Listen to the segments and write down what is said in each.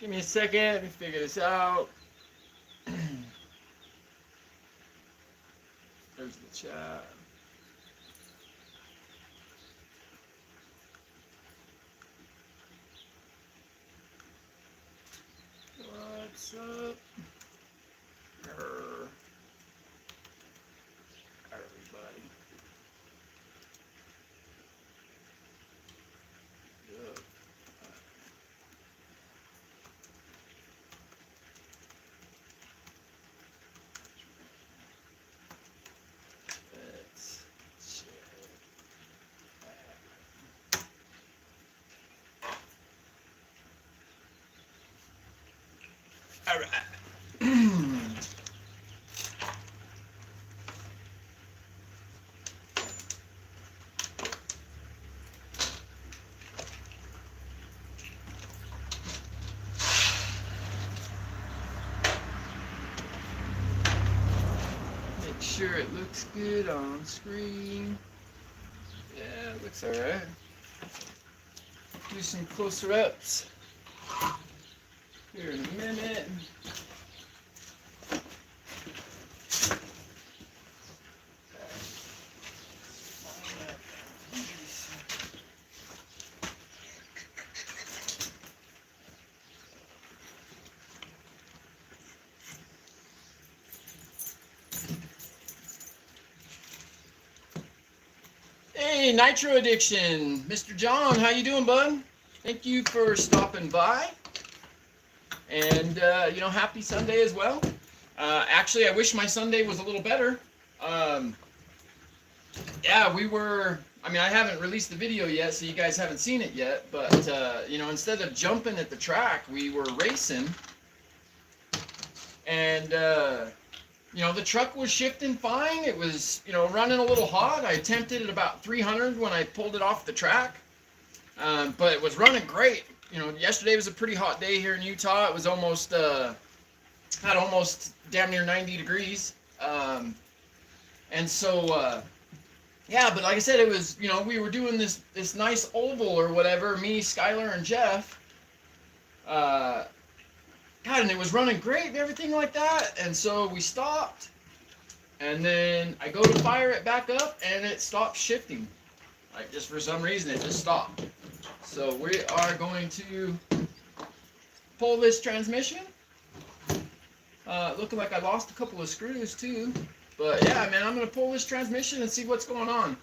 Give me a second. Let me figure this out. There's the chat. What's up? Everybody. Good. Let's check that. All right. Make sure it looks good on screen. Yeah, it looks alright. Do some closer ups here in a minute. Hey, Nitro Addiction, Mr. John, how you doing, bud? Thank you for stopping by, and happy Sunday as well. Actually, I wish my Sunday was a little better. Yeah, I haven't released the video yet, so you guys haven't seen it yet. But instead of jumping at the track, we were racing, and the truck was shifting fine. It was, running a little hot. I attempted at about 300 when I pulled it off the track. But it was running great. Yesterday was a pretty hot day here in Utah. It was almost, had almost damn near 90 degrees. And so, yeah, but like I said, it was, we were doing this nice oval or whatever, me, Skylar, and Jeff. God, and it was running great and everything like that. And so we stopped. And then I go to fire it back up, and it stopped shifting. Like, just for some reason, it just stopped. So we are going to pull this transmission. Looking like I lost a couple of screws too. But yeah, man, I'm going to pull this transmission and see what's going on.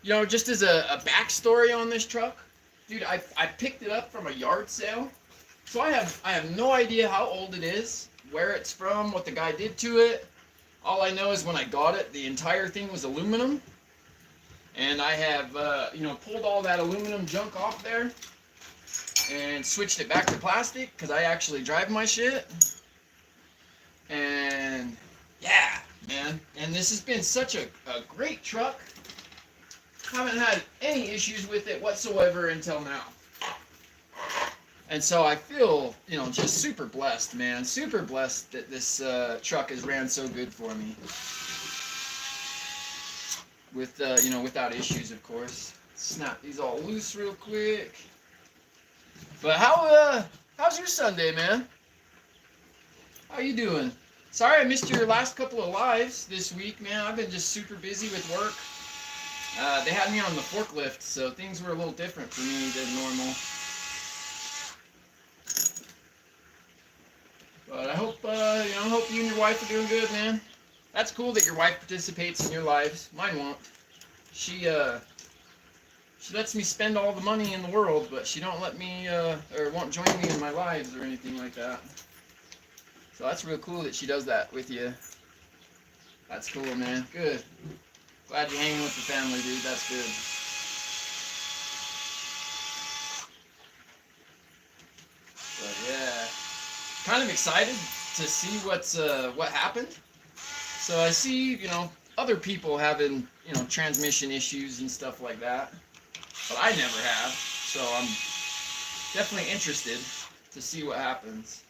Just as a backstory on this truck, dude, I picked it up from a yard sale. So I have no idea how old it is, where it's from, what the guy did to it. All I know is when I got it, the entire thing was aluminum. And I have, pulled all that aluminum junk off there and switched it back to plastic because I actually drive my shit. And yeah, man. And this has been such a great truck. Haven't had any issues with it whatsoever until now. And so I feel, just super blessed, man. Super blessed that this truck has ran so good for me. With, without issues, of course. Snap these all loose real quick. But how's your Sunday, man? How you doing? Sorry I missed your last couple of lives this week, man. I've been just super busy with work. They had me on the forklift, so things were a little different for me than normal. But I hope, hope you and your wife are doing good, man. That's cool that your wife participates in your lives. Mine won't. She lets me spend all the money in the world, but she don't let me, or won't join me in my lives or anything like that. So that's real cool that she does that with you. That's cool, man. Good. Glad you're hanging with the family, dude. That's good. But yeah. Kind of excited to see what happened. So I see, other people having, transmission issues and stuff like that. But I never have. So I'm definitely interested to see what happens.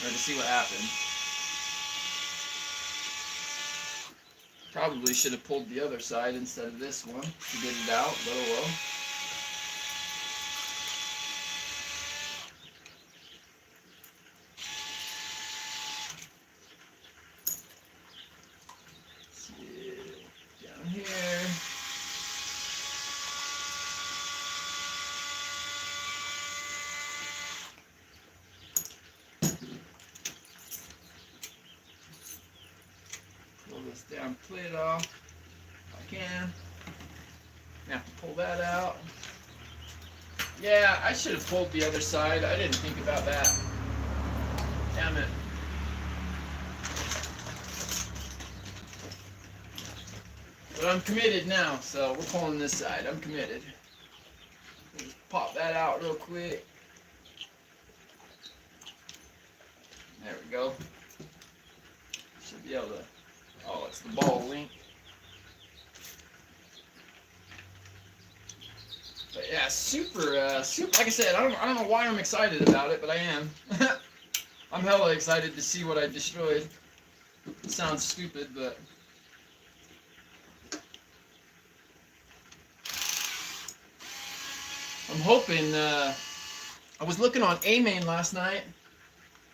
Or to see what happened. Probably should have pulled the other side instead of this one to get it out, but oh well. this damn plate off if I can. I have to pull that out. Yeah, I should have pulled the other side. I didn't think about that. Damn it. But I'm committed now, so we're pulling this side. I'm committed. Just pop that out real quick. There we go. Should be able to. Oh, it's the ball link. But yeah, super. Like I said, I don't know why I'm excited about it, but I am. I'm hella excited to see what I destroyed. It sounds stupid, but. I'm hoping. I was looking on A-Main last night,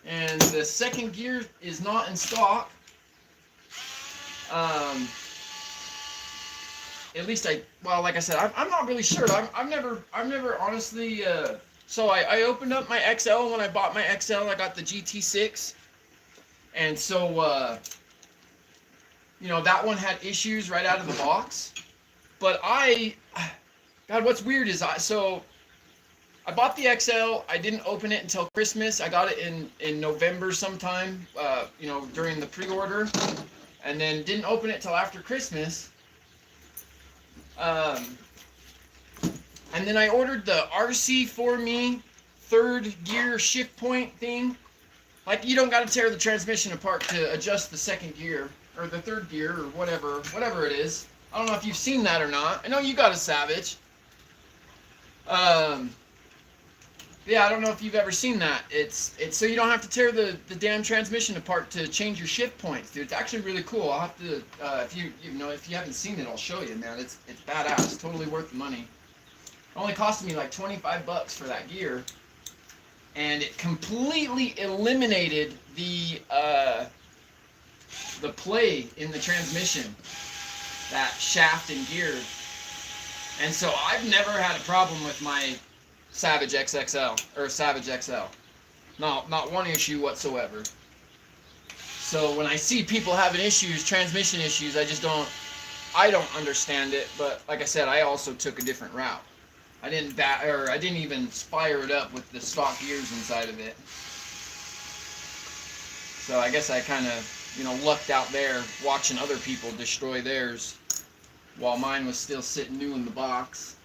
and the second gear is not in stock. At least like I said, I'm not really sure. I've never honestly, so I opened up my XL when I bought my XL. I got the GT6, and so, you know, that one had issues right out of the box. But God, what's weird is I bought the XL. I didn't open it until Christmas. I got it in November sometime, you know, during the pre-order, and then didn't open it till after Christmas. And then I ordered the RC for me third gear shift point thing. Like, you don't got to tear the transmission apart to adjust the second gear or the third gear or whatever it is. I don't know if you've seen that or not. I know you got a Savage. Yeah, I don't know if you've ever seen that. It's so you don't have to tear the damn transmission apart to change your shift points, dude. It's actually really cool. I'll have to if you haven't seen it, I'll show you, man. It's badass. It's totally worth the money. It only cost me like $25 for that gear, and it completely eliminated the play in the transmission, that shaft and gear. And so I've never had a problem with my Savage XXL or Savage XL. Not one issue whatsoever. So when I see people having issues, transmission issues, I don't understand it. But like I said, I also took a different route. I didn't even fire it up with the stock gears inside of it. So I guess I kind of, you know, lucked out there watching other people destroy theirs while mine was still sitting new in the box,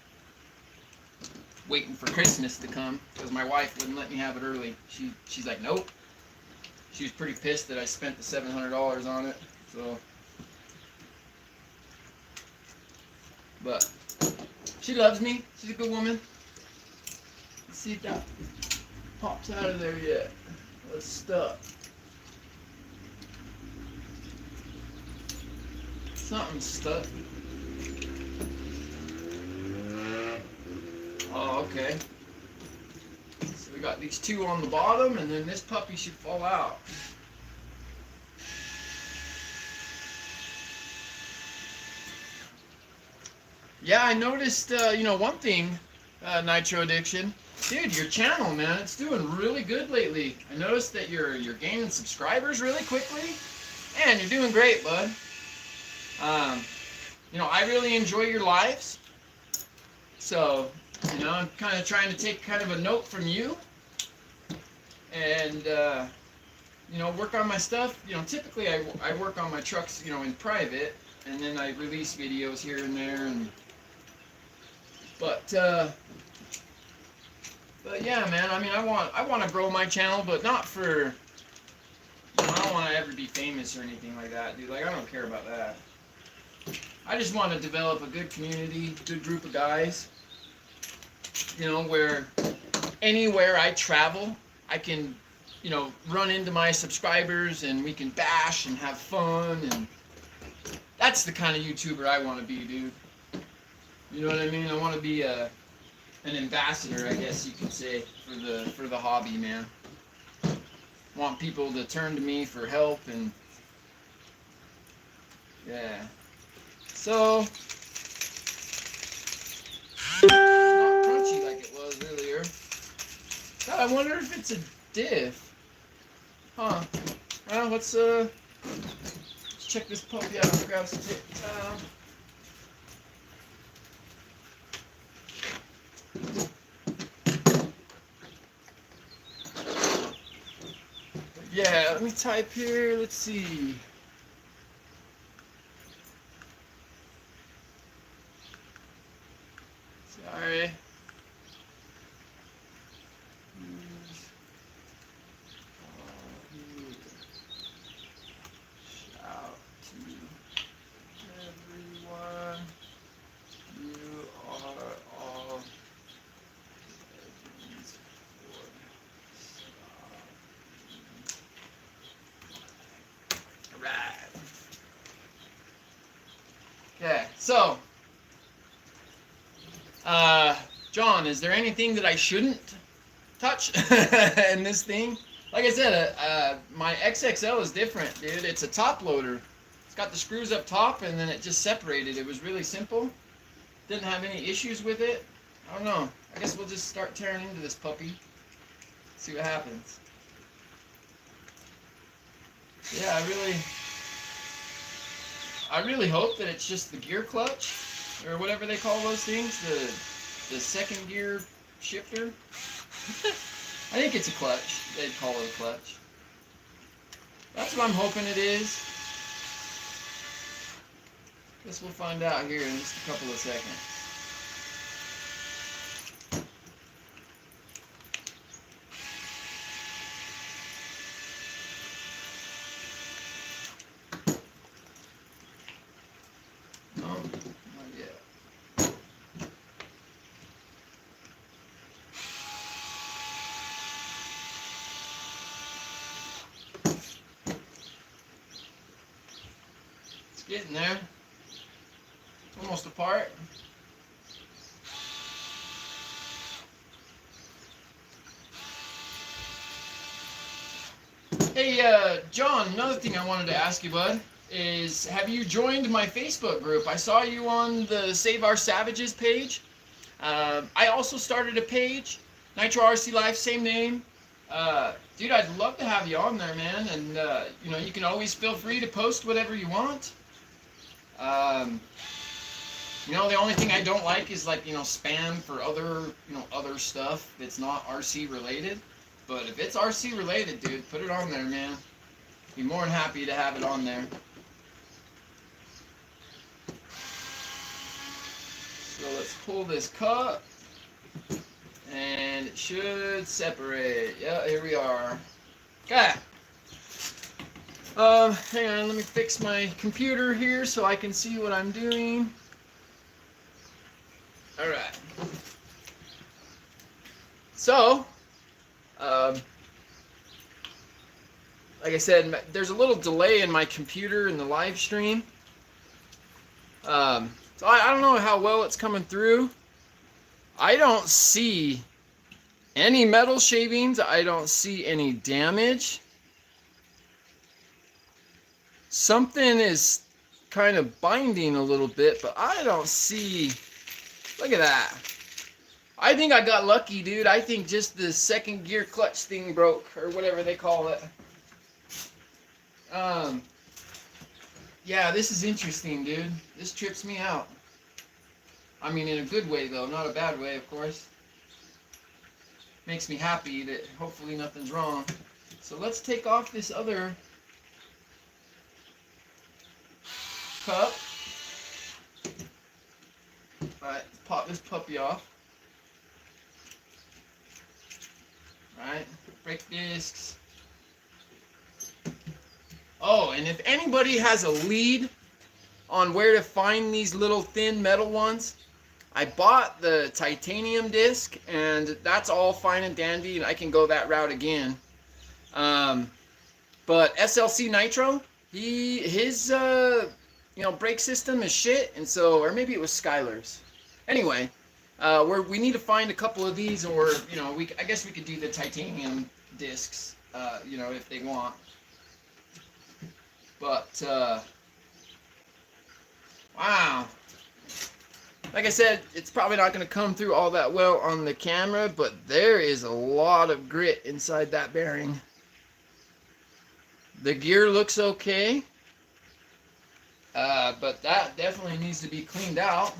waiting for Christmas to come, because my wife wouldn't let me have it early. She's like, nope. She was pretty pissed that I spent the $700 on it. So, but she loves me. She's a good woman. Let's see if that pops out of there yet. It's stuck. Something's stuck. Oh, okay. So we got these two on the bottom, and then this puppy should fall out. Yeah, I noticed, you know, one thing, Nitro Addiction. Dude, your channel, man, it's doing really good lately. I noticed that you're gaining subscribers really quickly. Man, you're doing great, bud. You know, I really enjoy your lives. So, you know, I'm kind of trying to take kind of a note from you and, you know, work on my stuff. You know, typically I work on my trucks, you know, in private, and then I release videos here and there. But yeah, man, I mean, I want to grow my channel, but not for, you know, I don't want to ever be famous or anything like that, dude. Like, I don't care about that. I just want to develop a good community, good group of guys. You know, where anywhere I travel, I can, you know, run into my subscribers and we can bash and have fun, and that's the kind of YouTuber I want to be, dude. You know what I mean? I want to be an ambassador, I guess you could say, for the hobby, man. Want people to turn to me for help, and yeah. So like it was earlier. God, I wonder if it's a diff. Huh. Well, let's check this puppy out. I'll grab some paper towel. Yeah, let me type here. Let's see. Sorry. Shout to everyone. You are all legends for stopping. Alright. Okay, so John, is there anything that I shouldn't touch in this thing? Like I said, my XXL is different, dude. It's a top loader. It's got the screws up top and then it just separated. It was really simple. Didn't have any issues with it. I don't know. I guess we'll just start tearing into this puppy. See what happens. Yeah, I really hope that it's just the gear clutch or whatever they call those things, the second gear shifter. I think it's a clutch. They'd call it a clutch. That's what I'm hoping it is. Guess we'll find out here in just a couple of seconds. Getting there. Almost apart. Hey, John, another thing I wanted to ask you, bud, is have you joined my Facebook group? I saw you on the Save Our Savages page. I also started a page, Nitro RC Life, same name. Dude, I'd love to have you on there, man. And, you know, you can always feel free to post whatever you want. You know, the only thing I don't like is like, you know, spam for other, you know, other stuff that's not RC related. But if it's RC related, dude, put it on there, man. Be more than happy to have it on there. So let's pull this cup and it should separate. Yeah, here we are. Okay. Hang on, let me fix my computer here so I can see what I'm doing. Alright. So, like I said, there's a little delay in my computer in the live stream. So I don't know how well it's coming through. I don't see any metal shavings. I don't see any damage. Something is kind of binding a little bit, but I don't see... Look at that. I think I got lucky, dude. I think just the second gear clutch thing broke, or whatever they call it. Yeah, this is interesting, dude. This trips me out. I mean, in a good way, though. Not a bad way, of course. Makes me happy that hopefully nothing's wrong. So let's take off this other cup. Alright, let's pop this puppy off. Alright, brake discs. Oh, and if anybody has a lead on where to find these little thin metal ones, I bought the titanium disc, and that's all fine and dandy, and I can go that route again. But SLC Nitro, his you know, brake system is shit, and so, or maybe it was Skylar's. Anyway, we need to find a couple of these, or you know, I guess we could do the titanium discs, you know, if they want. But wow, like I said, it's probably not going to come through all that well on the camera, but there is a lot of grit inside that bearing. The gear looks okay. But that definitely needs to be cleaned out.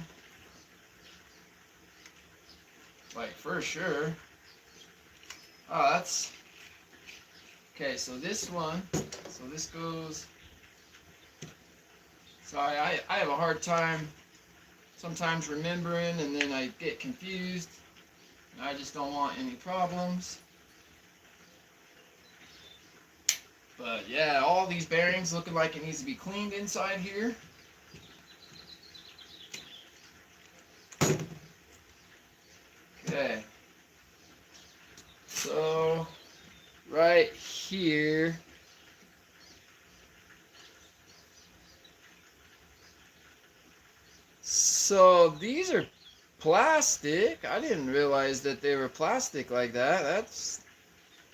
Like, for sure. Oh, that's... Okay, so this one, so this goes... Sorry, I have a hard time sometimes remembering, and then I get confused. And I just don't want any problems. But yeah, all these bearings looking like it needs to be cleaned inside here. Okay. So, right here. So these are plastic. I didn't realize that they were plastic like that. That's...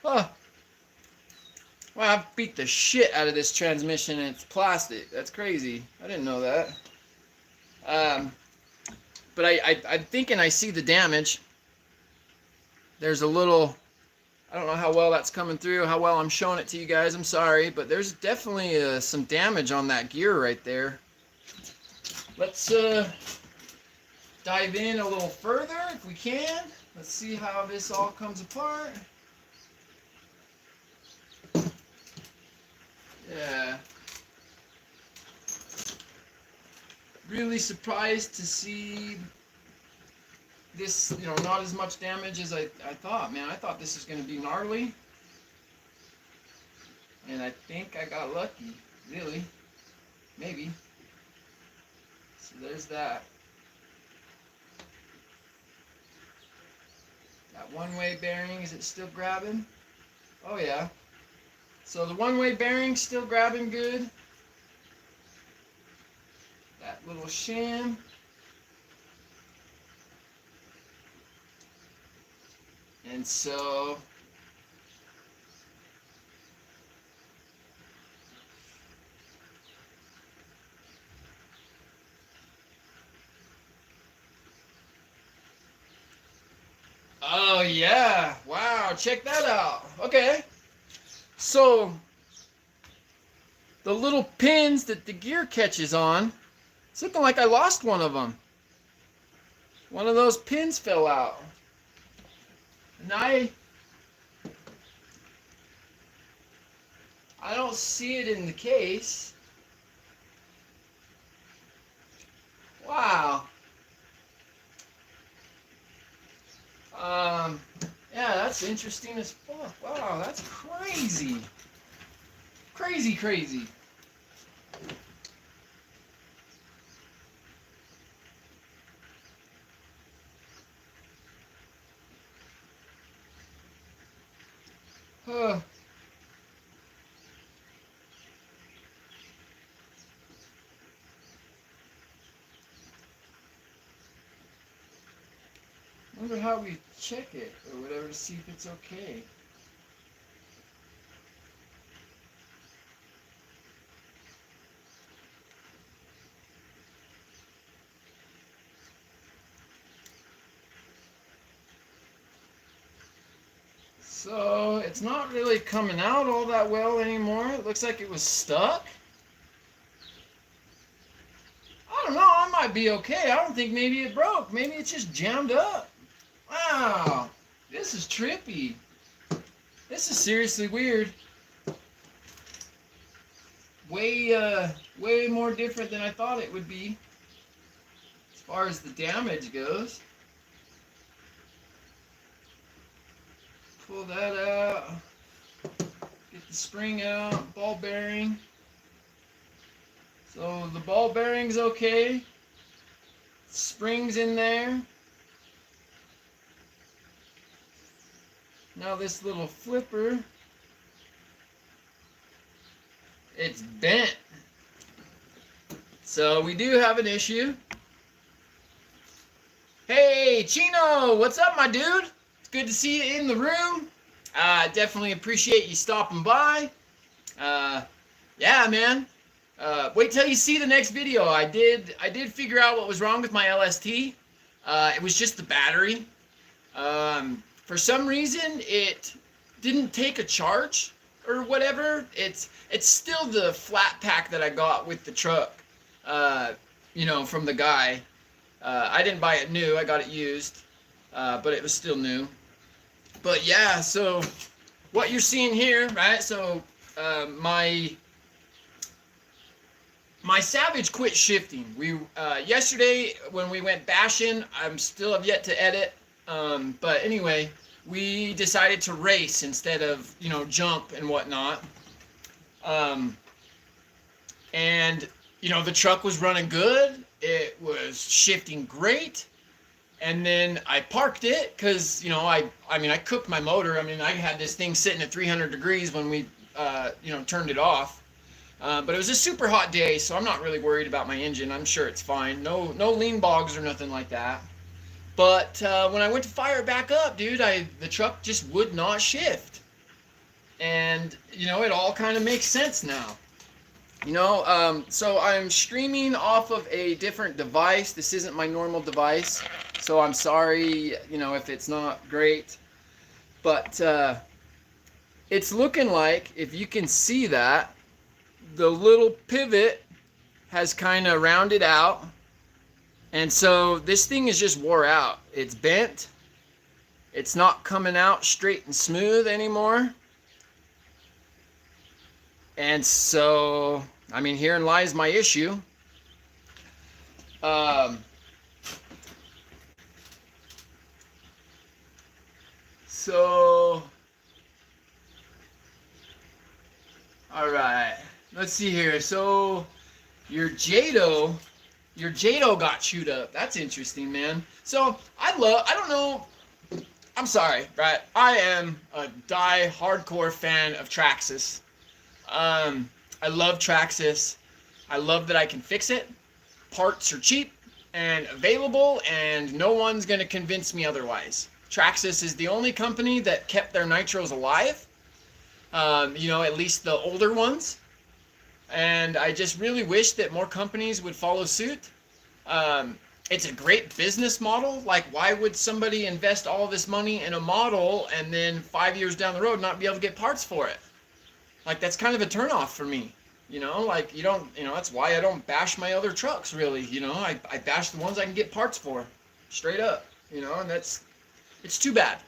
Huh. Well, I beat the shit out of this transmission and it's plastic. That's crazy. I didn't know that. But I'm thinking I see the damage. There's a little... I don't know how well that's coming through, how well I'm showing it to you guys. I'm sorry, but there's definitely some damage on that gear right there. Let's dive in a little further if we can. Let's see how this all comes apart. Yeah. Really surprised to see this, you know, not as much damage as I thought, man. I thought this was going to be gnarly. And I think I got lucky, really. Maybe. So there's that. That one-way bearing, is it still grabbing? Oh yeah. So the one-way bearing's still grabbing good. That little shim. And so oh yeah, wow, check that out. Okay, so the little pins that the gear catches on, it's looking like I lost one of them. One of those pins fell out. And I don't see it in the case. Wow. Yeah, that's interesting as fuck. Wow, that's crazy. Crazy, crazy. Huh. Wonder how we check it or whatever to see if it's okay. So it's not really coming out all that well anymore. It looks like it was stuck. I don't know, I might be okay. I don't think maybe it broke. Maybe it's just jammed up. Wow, this is trippy. This is seriously weird. Way more different than I thought it would be as far as the damage goes. Pull that out. Get the spring out. Ball bearing. So the ball bearing's okay. Spring's in there. Now this little flipper, it's bent. So we do have an issue. Hey, Chino, what's up, my dude? It's good to see you in the room. Definitely appreciate you stopping by. Yeah, man. Wait till you see the next video. I did figure out what was wrong with my LST. It was just the battery. For some reason, it didn't take a charge or whatever. It's still the flat pack that I got with the truck. you know, from the guy. I didn't buy it new, I got it used, but it was still new. But yeah, so what you're seeing here, right? So my Savage quit shifting. We yesterday when we went bashing, I'm still have yet to edit. But anyway, we decided to race instead of, you know, jump and whatnot. And you know, the truck was running good. It was shifting great. And then I parked it because, you know, I mean, I cooked my motor. I mean, I had this thing sitting at 300 degrees when we, you know, turned it off. But it was a super hot day, so I'm not really worried about my engine. I'm sure it's fine. No lean bogs or nothing like that. But when I went to fire it back up, dude, the truck just would not shift. And, you know, it all kind of makes sense now. You know, so I'm streaming off of a different device. This isn't my normal device, so I'm sorry, you know, if it's not great. But it's looking like, if you can see that, the little pivot has kind of rounded out. And so this thing is just wore out. It's bent. It's not coming out straight and smooth anymore. And so, I mean, herein lies my issue. So, all right, let's see here. So, your Jado got chewed up. That's interesting, man. So, I don't know, I'm sorry, right? I am a hardcore fan of Traxxas. I love Traxxas. I love that I can fix it. Parts are cheap and available, and no one's going to convince me otherwise. Traxxas is the only company that kept their nitros alive. You know, at least the older ones. And I just really wish that more companies would follow suit. It's a great business model. Like, why would somebody invest all this money in a model and then 5 years down the road not be able to get parts for it? Like, that's kind of a turnoff for me, you know, like, you don't, you know, that's why I don't bash my other trucks, really, you know, I bash the ones I can get parts for, straight up, you know, and it's too bad.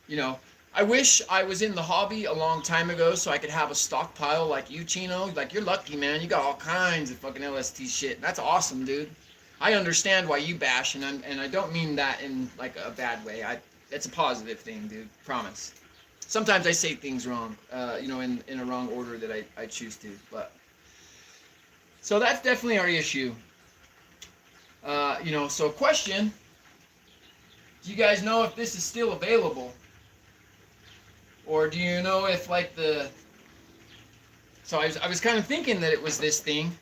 You know, I wish I was in the hobby a long time ago so I could have a stockpile like you, Chino. Like, you're lucky, man, you got all kinds of fucking LST shit, that's awesome, dude. I understand why you bash, and I don't mean that in, like, a bad way. It's a positive thing, dude, promise. Sometimes I say things wrong, you know, in a wrong order that I choose to, but. So that's definitely our issue. You know, so question, do you guys know if this is still available? Or do you know if, like, so I was kind of thinking that it was this thing,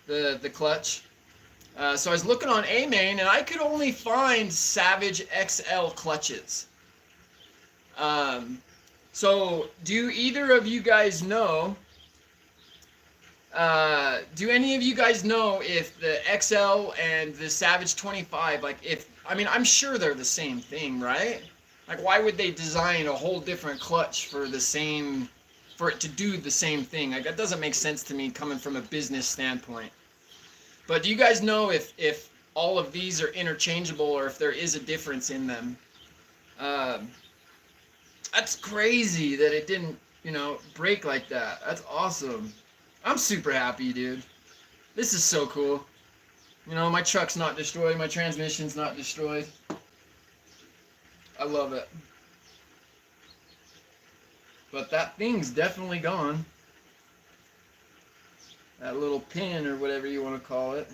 the clutch. So I was looking on A-Main, and I could only find Savage XL clutches. So, do either of you guys know, do any of you guys know if the XL and the Savage 25, like, I mean, I'm sure they're the same thing, right? Like, why would they design a whole different clutch for it to do the same thing? Like, that doesn't make sense to me coming from a business standpoint. But do you guys know if all of these are interchangeable or if there is a difference in them? That's crazy that it didn't, you know, break like that. That's awesome. I'm super happy, dude. This is so cool. You know, my truck's not destroyed. My transmission's not destroyed. I love it. But that thing's definitely gone. That little pin or whatever you want to call it.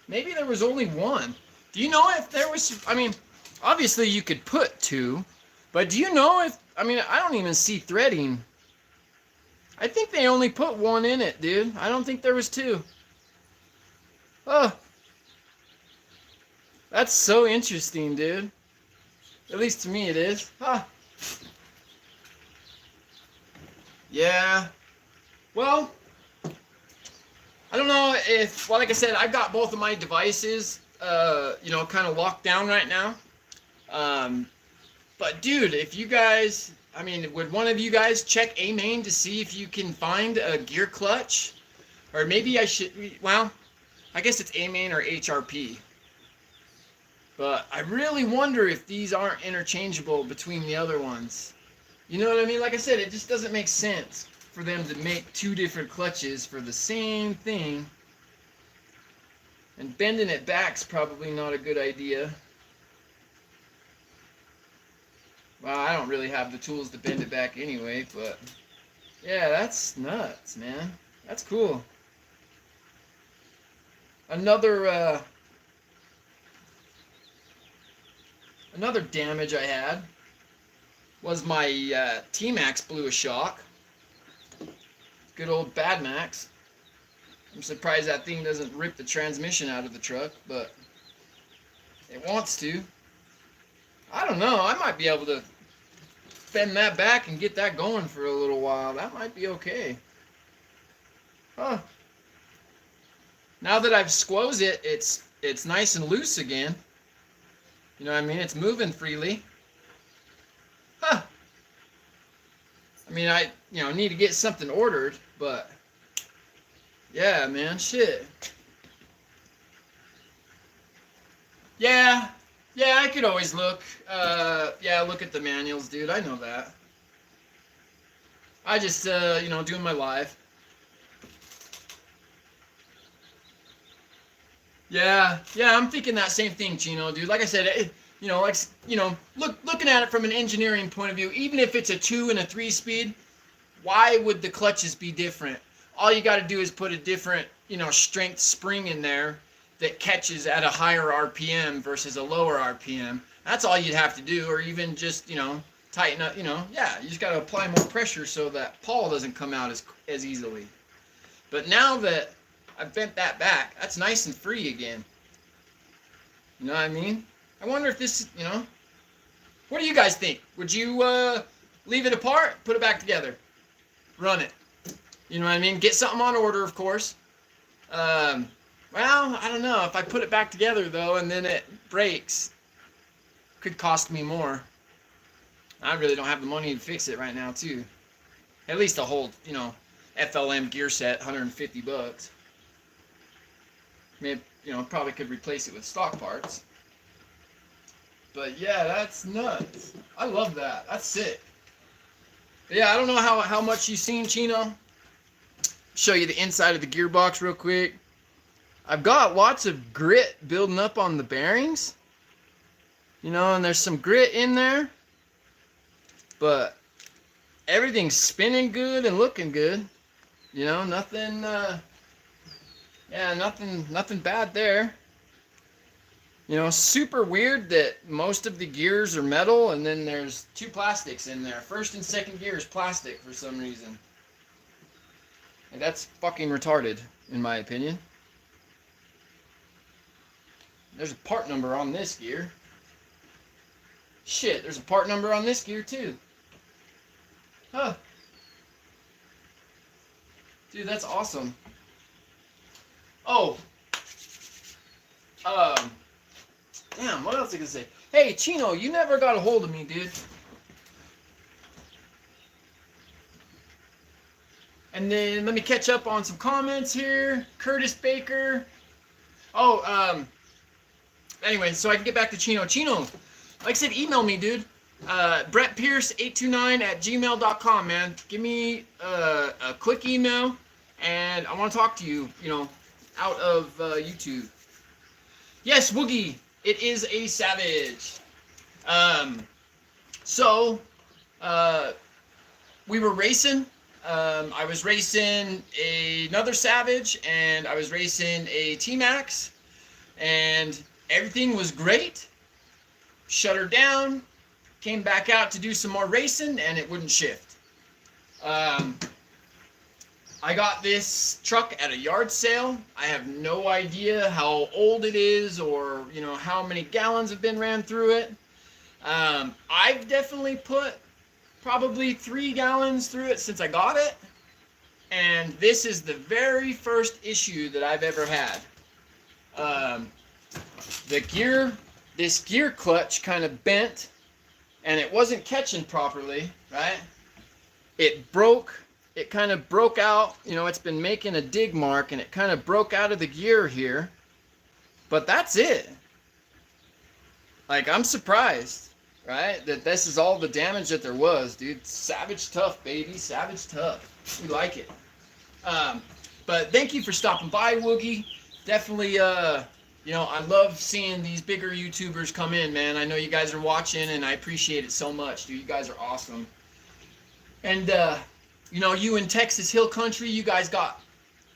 Maybe there was only one. Do you know if there was, I mean, obviously you could put two, but do you know if, I mean, I don't even see threading. I think they only put one in it, dude. I don't think there was two. Oh. That's so interesting, dude. At least to me it is. Huh. Yeah. Well, I don't know if, well, like I said, I've got both of my devices, you know, kind of locked down right now. But dude, if you guys, I mean, would one of you guys check A-Main to see if you can find a gear clutch? Or maybe I should, well, I guess it's A-Main or HRP. But I really wonder if these aren't interchangeable between the other ones. You know what I mean? Like I said, it just doesn't make sense for them to make two different clutches for the same thing. And bending it back's probably not a good idea. Well, I don't really have the tools to bend it back anyway, but yeah, that's nuts, man. That's cool. Another damage I had was my T-Max blew a shock. Good old Bad Max. I'm surprised that thing doesn't rip the transmission out of the truck, but it wants to. I don't know. I might be able to bend that back and get that going for a little while. That might be okay. Huh. Now that I've squoze it, it's nice and loose again. You know what I mean? It's moving freely. Huh. I mean, I need to get something ordered, but yeah, man, shit. Yeah, I could always look. Yeah, look at the manuals, dude. I know that. I just, doing my live. Yeah, I'm thinking that same thing, Chino, dude. Like I said, looking at it from an engineering point of view, even if it's a 2 and a 3 speed, why would the clutches be different? All you got to do is put a different, strength spring in there that catches at a higher RPM versus a lower RPM. That's all you'd have to do, or even just, tighten up, yeah, you just got to apply more pressure so that pawl doesn't come out as easily. But now that I've bent that back, that's nice and free again. You know what I mean? I wonder if this, what do you guys think? Would you leave it apart, put it back together, run it? You know what I mean? Get something on order, of course. Well, I don't know. If I put it back together, though, and then it breaks, it could cost me more. I really don't have the money to fix it right now, too. At least a whole, FLM gear set, $150. Maybe, probably could replace it with stock parts. But yeah, that's nuts. I love that. That's sick. But yeah, I don't know how much you've seen, Chino. Show you the inside of the gearbox real quick. I've got lots of grit building up on the bearings. And there's some grit in there. But everything's spinning good and looking good. Nothing nothing bad there. Super weird that most of the gears are metal and then there's 2 plastics in there. First and second gear is plastic for some reason. And that's fucking retarded, in my opinion. There's a part number on this gear. Shit, there's a part number on this gear too. Huh. Dude, that's awesome. Oh. Damn, what else I can say? Hey, Chino, you never got a hold of me, dude. And then let me catch up on some comments here. Curtis Baker. Oh, anyway, so I can get back to Chino. Chino, like I said, email me, dude. BrettPierce829@gmail.com, man. Give me a quick email, and I want to talk to you, out of YouTube. Yes, Woogie, it is a Savage. We were racing. I was racing another Savage, and I was racing a T-Max, and everything was great. Shut her down. Came back out to do some more racing, and it wouldn't shift. I got this truck at a yard sale. I have no idea how old it is or, how many gallons have been ran through it. I've definitely put probably 3 gallons through it since I got it. And this is the very first issue that I've ever had. This gear clutch kind of bent. and it wasn't catching properly, right? It broke. It kind of broke out. You know, it's been making a dig mark, and it kind of broke out of the gear here. But that's it. Like, I'm surprised, right? That this is all the damage that there was, dude. Savage tough, baby. Savage tough. We like it. But thank you for stopping by, Woogie. Definitely, you know, I love seeing these bigger YouTubers come in, man. I know you guys are watching, and I appreciate it so much, dude. You guys are awesome. And, you know, you in Texas Hill Country, you guys got...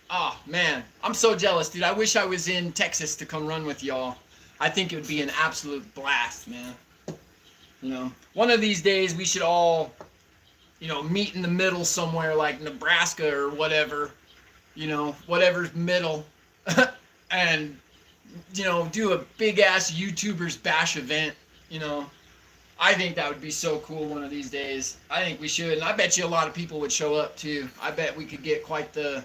Oh, man. I'm so jealous, dude. I wish I was in Texas to come run with y'all. I think it would be an absolute blast, man. You know, one of these days we should all, you know, meet in the middle somewhere like Nebraska or whatever. You know, whatever's middle. And, you know, do a big-ass YouTubers bash event, you know. I think that would be so cool one of these days. I think we should, and I bet you a lot of people would show up too. I bet we could get quite the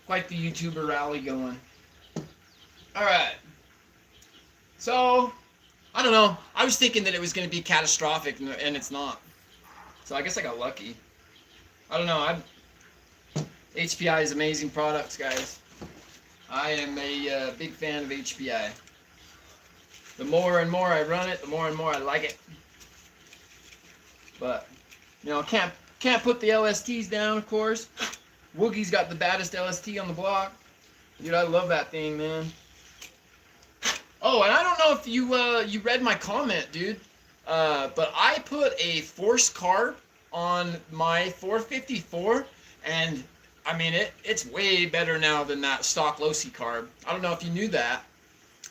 YouTuber rally going. All right. So, I don't know. I was thinking that it was going to be catastrophic, and it's not. So I guess I got lucky. I don't know. HPI is amazing products, guys. I am a big fan of HPI. The more and more I run it, the more and more I like it. But, you know, can't put the LSTs down, of course. Woogie's got the baddest LST on the block. Dude, I love that thing, man. Oh, and I don't know if you read my comment, dude. But I put a force carb on my 454, and I mean it's way better now than that stock low-C carb. I don't know if you knew that.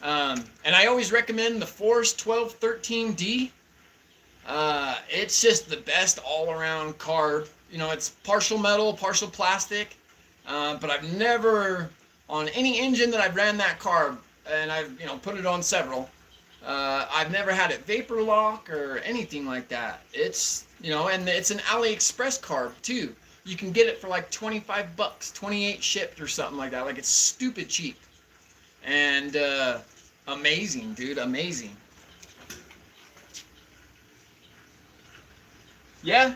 And I always recommend the Force 1213D. It's just the best all-around carb. You know, it's partial metal, partial plastic. But I've never, on any engine that I've ran that carb, and I've, you know, put it on several, I've never had it vapor lock or anything like that. It's, you know, and it's an AliExpress carb too. You can get it for like 25 bucks, 28 shipped or something like that. Like, it's stupid cheap. And amazing, dude, amazing. Yeah.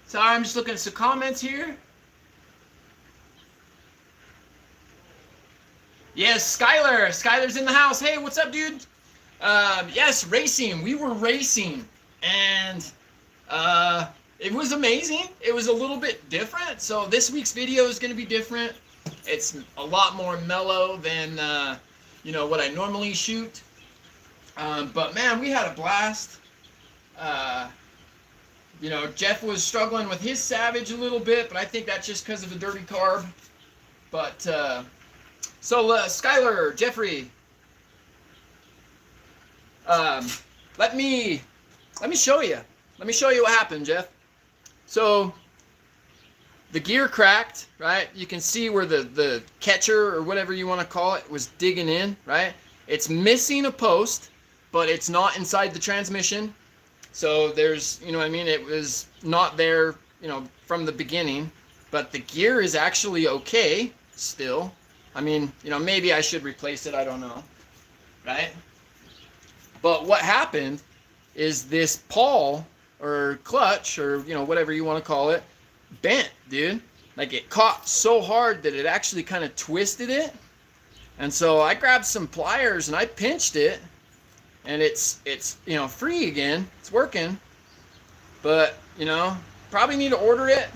Sorry, I'm just looking at some comments here. Yes, Skylar. Skylar's in the house. Hey, what's up, dude? Yes, racing. We were racing, and it was amazing. It was a little bit different. So this week's video is going to be different. It's a lot more mellow than you know, what I normally shoot. But man, we had a blast. You know, Jeff was struggling with his Savage a little bit, but I think that's just because of the dirty carb. But so Skylar, Jeffrey, let me show you. Let me show you what happened, Jeff. So the gear cracked, right? You can see where the catcher or whatever you want to call it was digging in, right? It's missing a post, but it's not inside the transmission. So there's, you know what I mean? It was not there, you know, from the beginning, but the gear is actually okay still. I mean, you know, maybe I should replace it. I don't know, right? But what happened is this pawl or clutch or, you know, whatever you want to call it, bent, dude. Like, it caught so hard that it actually kind of twisted it. And so I grabbed some pliers and I pinched it, and it's you know, free again. It's working. But, you know, probably need to order it.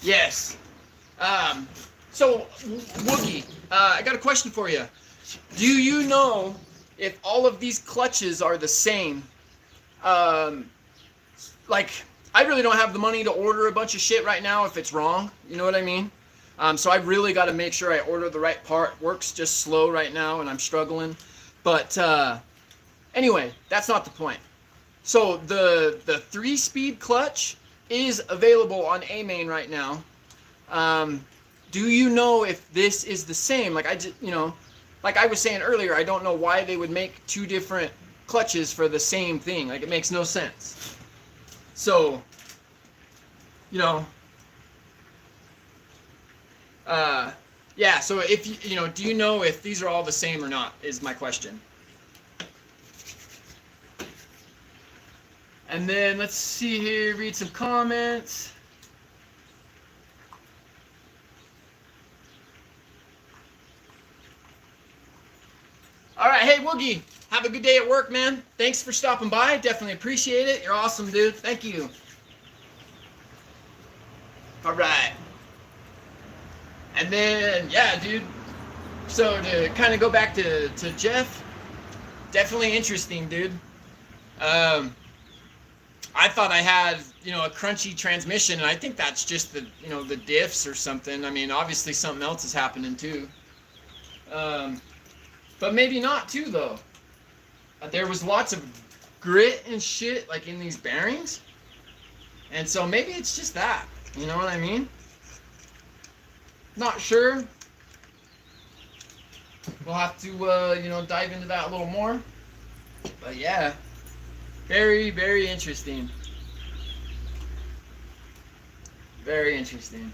Yes. So, Woogie, I got a question for you. Do you know if all of these clutches are the same? Like, I really don't have the money to order a bunch of shit right now if it's wrong. You know what I mean? So I really got to make sure I order the right part. Works just slow right now, and I'm struggling. But anyway, that's not the point. So the 3-speed clutch is available on A-Main right now. Do you know if this is the same? Like, you know, like I was saying earlier, I don't know why they would make 2 different clutches for the same thing. Like, it makes no sense. So, you know, Yeah, so if you know, do you know if these are all the same or not, is my question. And then let's see here, read some comments. All right, hey Woogie, have a good day at work, man. Thanks for stopping by. Definitely appreciate it. You're awesome, dude. Thank you. All right. And then, yeah, dude. So to kind of go back to Jeff, definitely interesting, dude. Um, I thought I had, you know, a crunchy transmission, and I think that's just the, you know, the diffs or something. I mean, obviously something else is happening too. Um, but maybe not too, though. There was lots of grit and shit, like in these bearings. And so maybe it's just that. You know what I mean? Not sure. We'll have to, you know, dive into that a little more. But yeah, very, very interesting. Very interesting.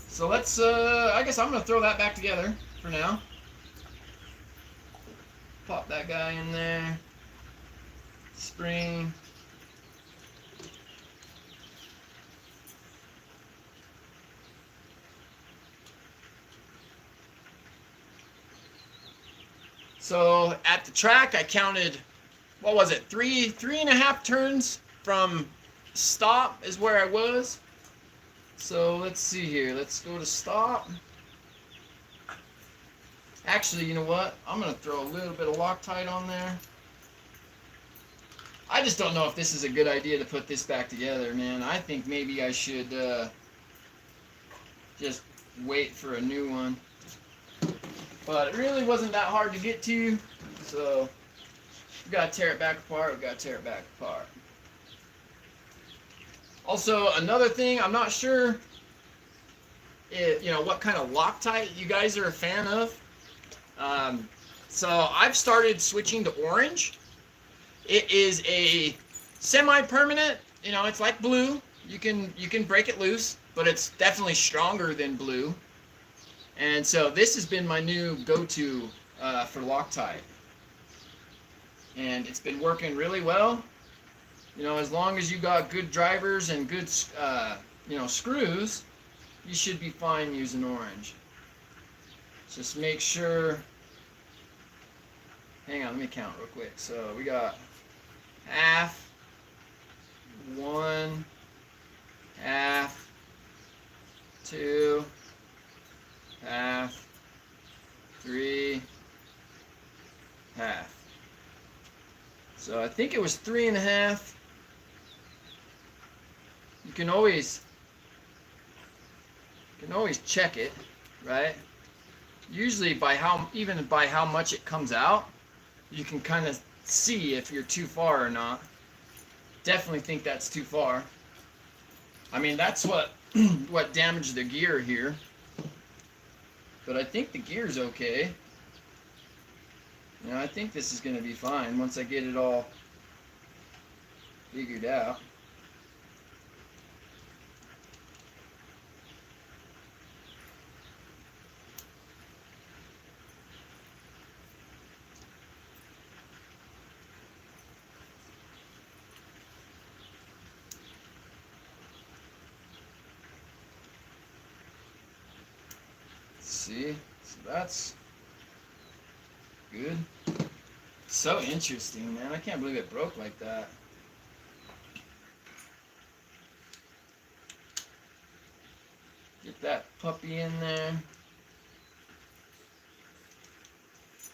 So let's, I guess I'm going to throw that back together for now. Pop that guy in there. Spring. So at the track, I counted, what was it, three and a half turns from stop is where I was. So let's see here. Let's go to stop. Actually, you know what? I'm going to throw a little bit of Loctite on there. I just don't know if this is a good idea to put this back together, man. I think maybe I should just wait for a new one. But it really wasn't that hard to get to, so we gotta tear it back apart. We gotta tear it back apart. Also, another thing, I'm not sure, you know, what kind of Loctite you guys are a fan of. So I've started switching to orange. It is a semi-permanent. You know, it's like blue. You can break it loose, but it's definitely stronger than blue. And so this has been my new go-to for Loctite. And it's been working really well. You know, as long as you got good drivers and good, you know, screws, you should be fine using orange. Just make sure. Hang on, let me count real quick. So we got half, 1, half, 2, half, 3, half. So I think it was 3.5. You can always check it, right? Usually even by how much it comes out, you can kind of see if you're too far or not. Definitely think that's too far. I mean, that's what what damaged the gear here. But I think the gear's okay. You know, I think this is going to be fine once I get it all figured out. See, so that's good. So interesting, man. I can't believe it broke like that. Get that puppy in there.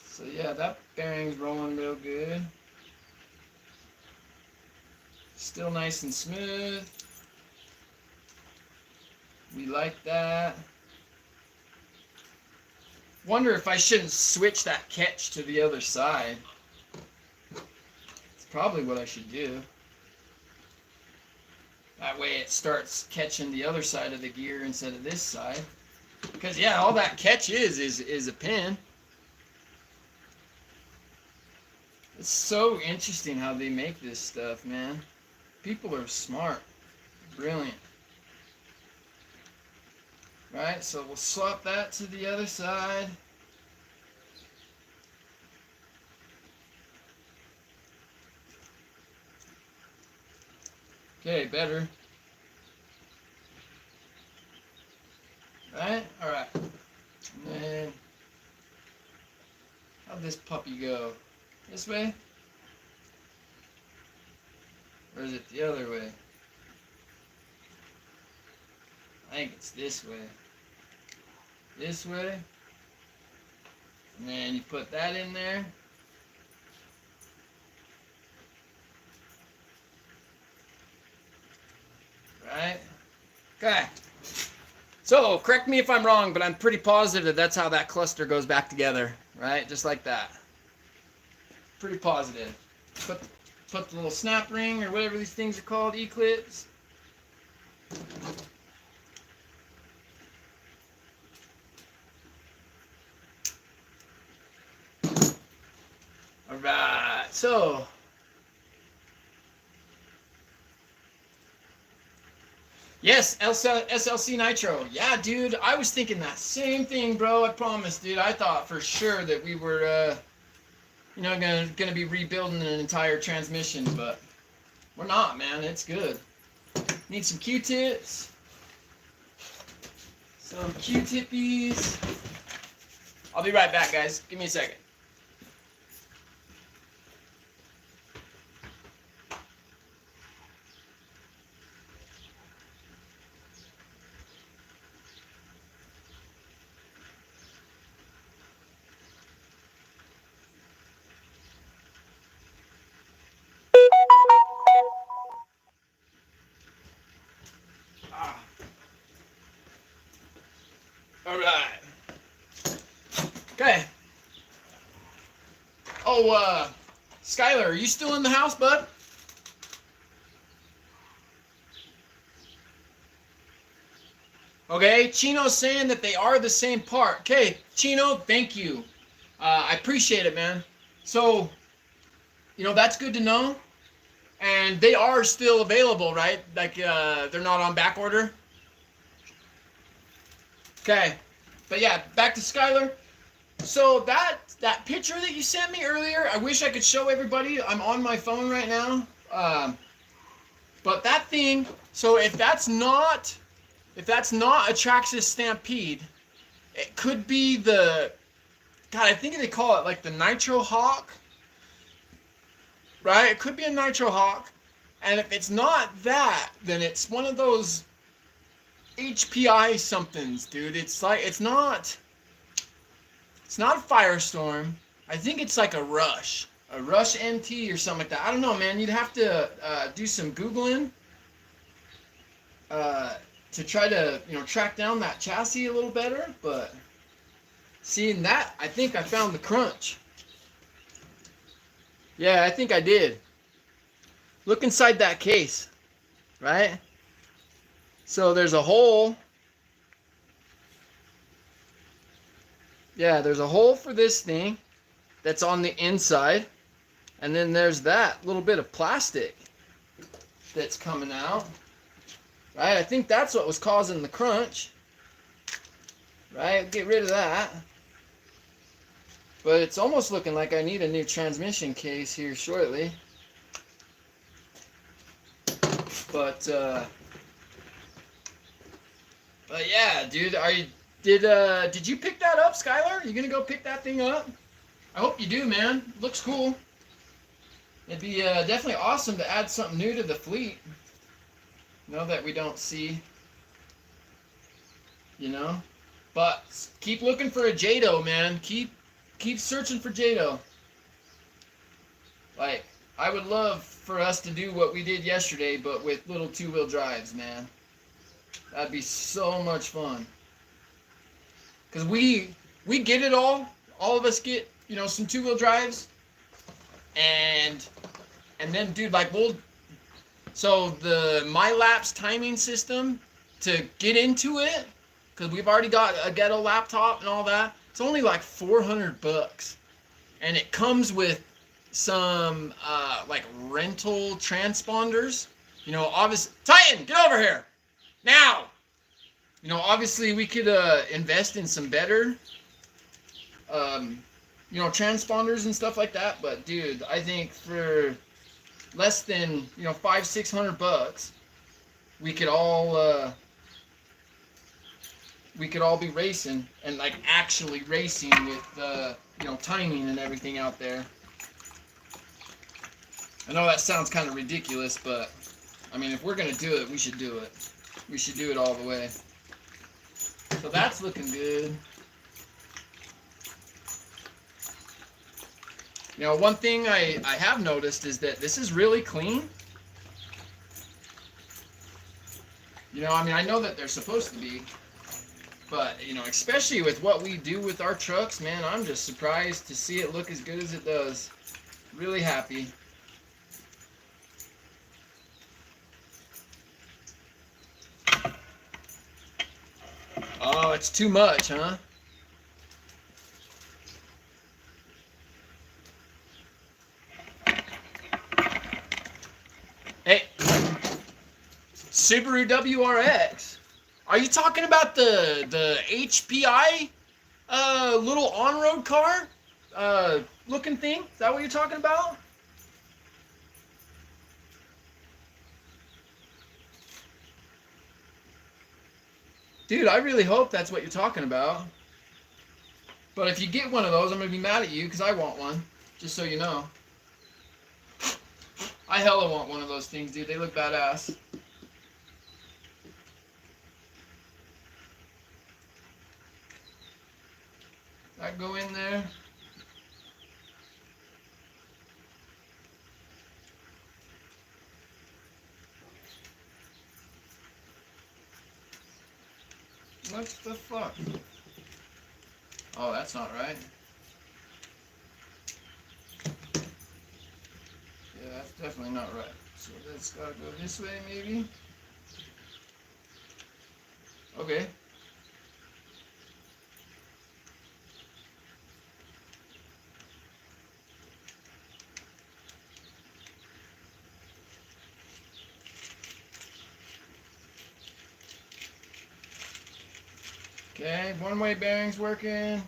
So yeah, that bearing's rolling real good. Still nice and smooth. We like that. Wonder if I shouldn't switch that catch to the other side. It's probably what I should do. That way it starts catching the other side of the gear instead of this side. Because yeah, all that catch is a pin. It's so interesting how they make this stuff, man. People are smart. Brilliant. Right, so we'll swap that to the other side. Okay, better. Right? Alright. And then, how'd this puppy go? This way? Or is it the other way? I think it's this way. This way. And then you put that in there. Right? Okay. So, correct me if I'm wrong, but I'm pretty positive that's how that cluster goes back together. Right? Just like that. Pretty positive. Put the little snap ring or whatever these things are called, E-clips. Alright, so yes, SLC Nitro. Yeah, dude, I was thinking that same thing, bro. I promise, dude. I thought for sure that we were, gonna be rebuilding an entire transmission, but we're not, man. It's good. Need some Q-tips. Some Q-tippies. I'll be right back, guys. Give me a second. All right. Okay. Oh, Skylar, are you still in the house, bud? Okay, Chino's saying that they are the same part. Okay, Chino, thank you. I appreciate it, man. So, that's good to know. And they are still available, right? Like, they're not on back order? Okay. But yeah, back to Skylar. So that picture that you sent me earlier, I wish I could show everybody. I'm on my phone right now. But that thing, so if that's not a Traxxas Stampede, it could be God, I think they call it like the Nitro Hawk. Right? It could be a Nitro Hawk. And if it's not that, then it's one of those HPI somethings, dude. It's not a Firestorm. I think it's like a Rush NT or something like that. I don't know, man. You'd have to do some Googling to try to, track down that chassis a little better. But seeing that, I think I found the crunch. Yeah, I think I did. Look inside that case, right? So there's a hole. Yeah, there's a hole for this thing that's on the inside. And then there's that little bit of plastic that's coming out. Right? I think that's what was causing the crunch. Right? Get rid of that. But it's almost looking like I need a new transmission case here shortly. But yeah, dude, did you pick that up, Skylar? You gonna go pick that thing up? I hope you do, man. Looks cool. It'd be definitely awesome to add something new to the fleet. That we don't see. But keep looking for a Jado, man. Keep searching for Jado. Like, I would love for us to do what we did yesterday, but with little two-wheel drives, man. That'd be so much fun. Because we get it all. All of us get, some two-wheel drives. And then, dude, like, so the MyLapse timing system, to get into it, because we've already got a ghetto laptop and all that, it's only like $400. And it comes with some, like, rental transponders. Obviously, Titan, get over here! Now! You know, obviously we could invest in some better, you know, transponders and stuff like that. But dude, I think for less than, you know, 500-600 bucks, we could all be racing and like actually racing with you know, timing and everything out there. I know that sounds kind of ridiculous, but I mean, if we're gonna do it, we should do it. We should do it all the way. So that's looking good. You know, one thing I have noticed is that this is really clean. You know, I mean, I know that they're supposed to be, but, you know, especially with what we do with our trucks, man, I'm just surprised to see it look as good as it does. Really happy. Oh, it's too much, huh? Hey, Subaru WRX. Are you talking about the HPI little on-road car looking thing? Is that what you're talking about? Dude, I really hope that's what you're talking about. But if you get one of those, I'm going to be mad at you because I want one. Just so you know. I hella want one of those things, dude. They look badass. That go in there. What the fuck? Oh, that's not right. Yeah, that's definitely not right. So that's gotta go this way, maybe? Okay. Okay, one-way bearings working.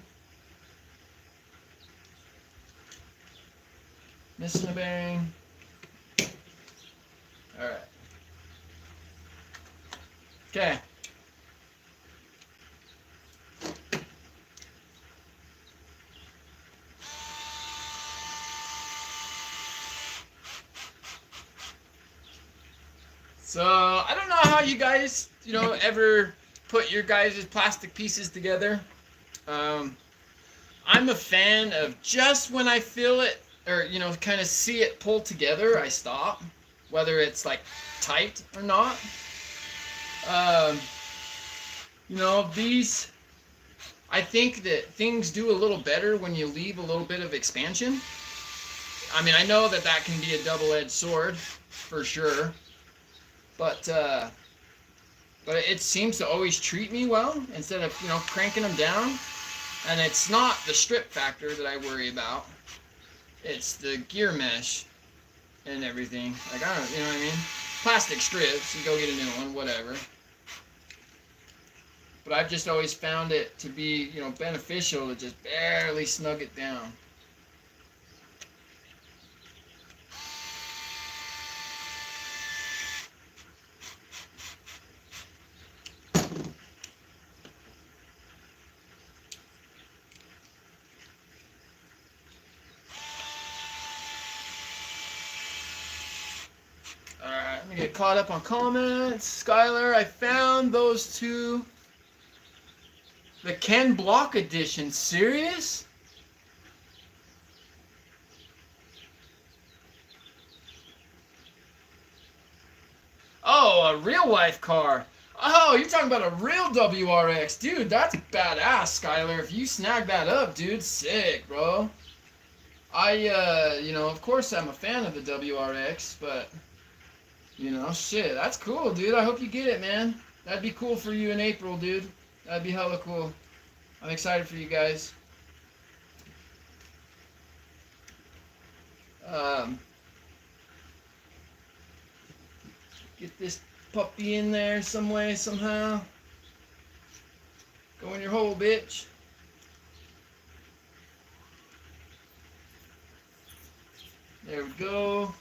Missing a bearing. Alright. Okay. So, I don't know how you guys, you know, ever put your guys' plastic pieces together. I'm a fan of just when I feel it, or, you know, kind of see it pull together, I stop. Whether it's, like, tight or not. Um, you know, these, I think that things do a little better when you leave a little bit of expansion. I mean, I know that that can be a double-edged sword, for sure. But it seems to always treat me well instead of, you know, cranking them down. And it's not the strip factor that I worry about. It's the gear mesh and everything. Like, I don't, you know what I mean? Plastic strips, you go get a new one, whatever. But I've just always found it to be, you know, beneficial to just barely snug it down. Alright, let me get caught up on comments. Skylar, I found those two. The Ken Block edition. Serious? Oh, a real life car. Oh, you're talking about a real WRX. Dude, that's badass, Skylar. If you snag that up, dude, sick, bro. You know, of course I'm a fan of the WRX, but, you know, shit, that's cool, dude. I hope you get it, man. That'd be cool for you in April, dude. That'd be hella cool. I'm excited for you guys. Get this puppy in there some way, somehow. Go in your hole, bitch. There we go.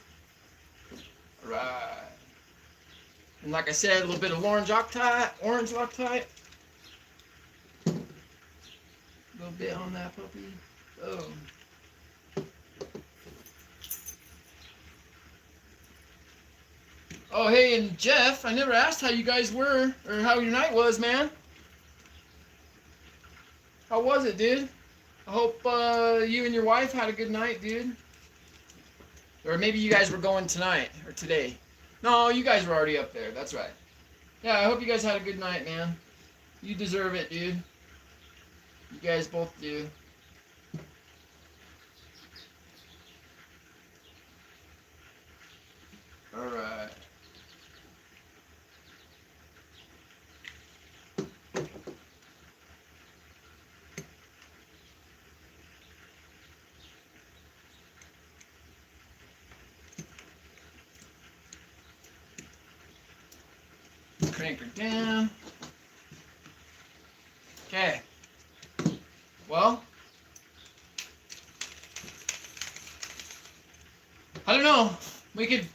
Alright. And like I said, a little bit of orange Loctite. A little bit on that puppy. Oh. Oh, hey, and Jeff, I never asked how you guys were, or how your night was, man. How was it, dude? I hope you and your wife had a good night, dude. Or maybe you guys were going tonight, or today. No, you guys were already up there, that's right. Yeah, I hope you guys had a good night, man. You deserve it, dude. You guys both do. Alright. Crank her down. Okay. Well, I don't know. We could,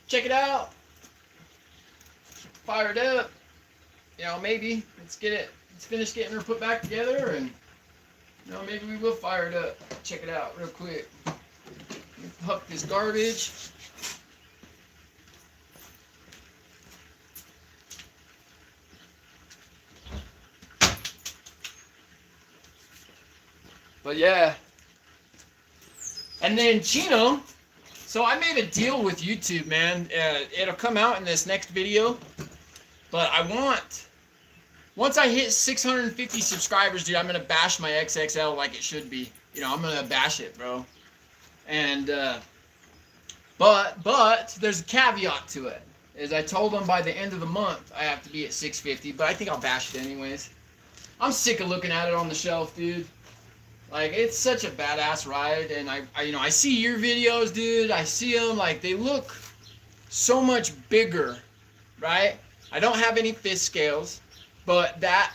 check it out. Fire it up. Maybe. Let's finish getting her put back together, and, maybe we will fire it up. Check it out real quick. Huck this garbage. But yeah. And then Chino, so I made a deal with YouTube, man. It'll come out in this next video. But once I hit 650 subscribers, dude, I'm going to bash my XXL like it should be. I'm going to bash it, bro. And, but there's a caveat to it. As I told them, by the end of the month, I have to be at 650. But I think I'll bash it anyways. I'm sick of looking at it on the shelf, dude. Like, it's such a badass ride, and I see your videos, dude. I see them, like, they look so much bigger, right? I don't have any fist scales, but that,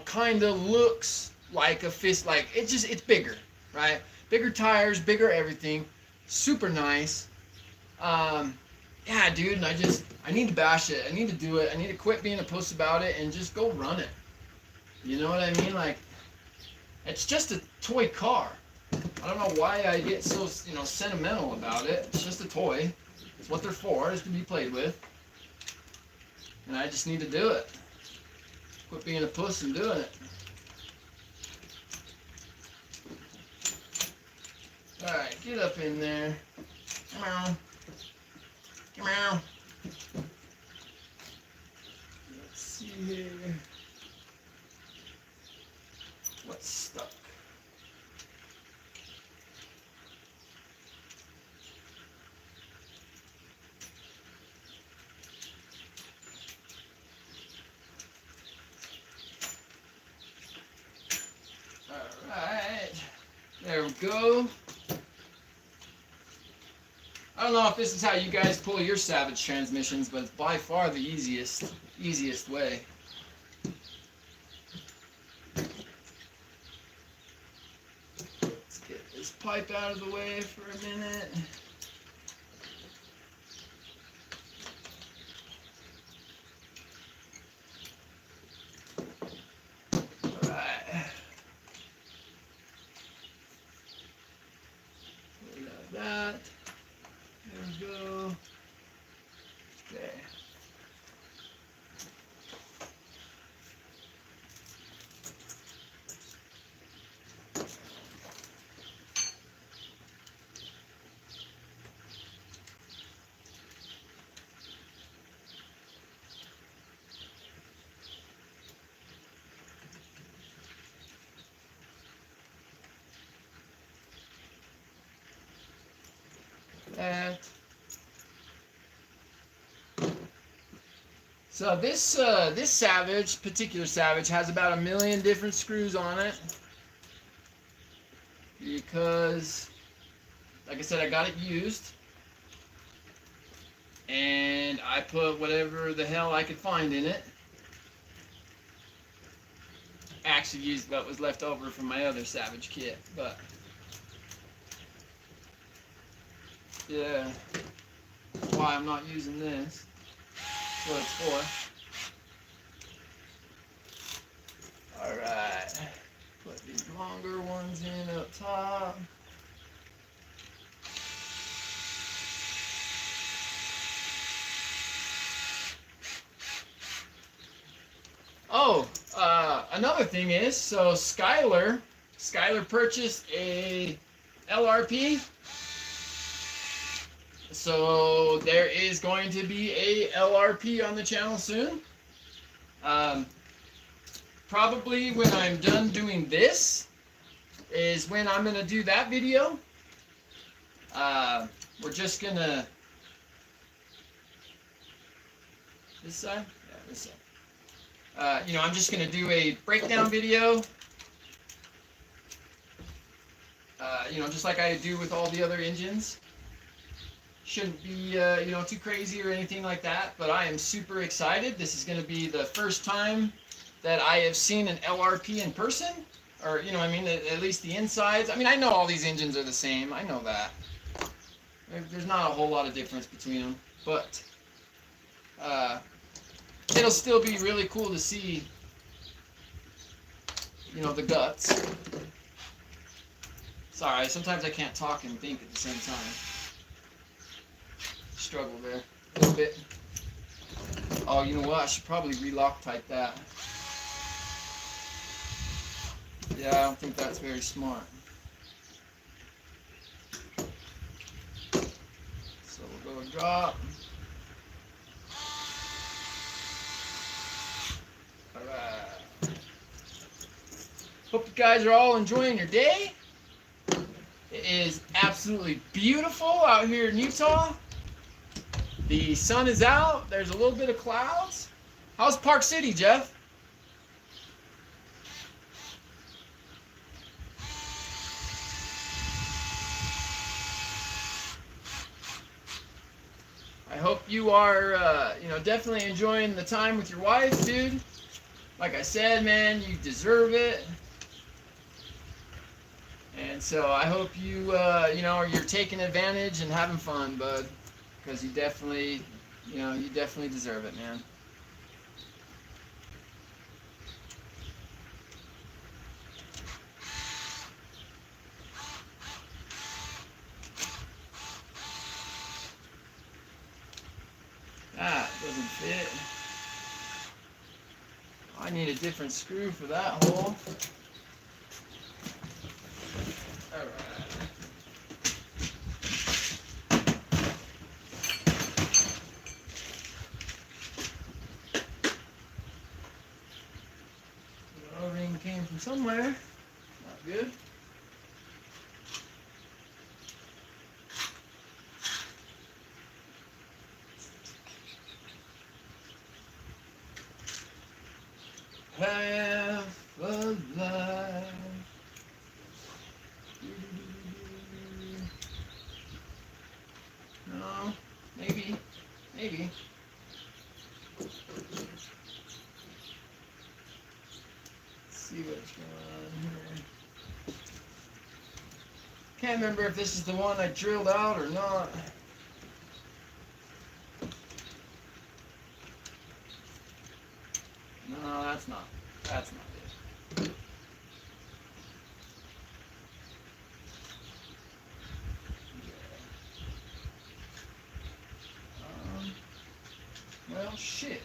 kind of looks like a fist, like, it's bigger, right? Bigger tires, bigger everything, super nice. Yeah, dude, and I need to bash it. I need to do it. I need to quit being a puss about it and just go run it. You know what I mean? Like, it's just a toy car. I don't know why I get so, sentimental about it. It's just a toy. It's what they're for, is to be played with. And I just need to do it. Quit being a puss and doing it. Alright, get up in there. Come on. Come on. Let's see here. What's stuck? Alright. There we go. I don't know if this is how you guys pull your Savage transmissions, but it's by far the easiest way. This pipe out of the way for a minute. Alright. Like that. There we go. Okay. That. So this particular Savage has about 1 million different screws on it, because, like I said, I got it used, and I put whatever the hell I could find in it. actually used what was left over from my other Savage kit, but yeah, that's why I'm not using this. That's what it's for. Alright, put these longer ones in up top. Oh, another thing is, so Skylar purchased a LRP. So there is going to be a LRP on the channel soon. Probably when I'm done doing this is when I'm going to do that video. We're just going to... This side? Yeah, this side. I'm just going to do a breakdown video. Just like I do with all the other engines. Shouldn't be, too crazy or anything like that, but I am super excited. This is going to be the first time that I have seen an LRP in person, or, at least the insides. I mean, I know all these engines are the same. I know that. There's not a whole lot of difference between them, but it'll still be really cool to see, the guts. Sorry, sometimes I can't talk and think at the same time. Struggle there a little bit. Oh, you know what? I should probably re-Loctite that. Yeah, I don't think that's very smart. So we'll go and drop. Alright. Hope you guys are all enjoying your day. It is absolutely beautiful out here in Utah. The sun is out. There's a little bit of clouds. How's Park City, Jeff? I hope you are, definitely enjoying the time with your wife, dude. Like I said, man, you deserve it. And so I hope you're taking advantage and having fun, bud. Because you definitely deserve it, man. That doesn't fit. I need a different screw for that hole. Alright. The O-ring came from somewhere. Not good. Half alive. No, maybe. Let's see what's going on here. Can't remember if this is the one I drilled out or not. No, that's not it. Well, shit.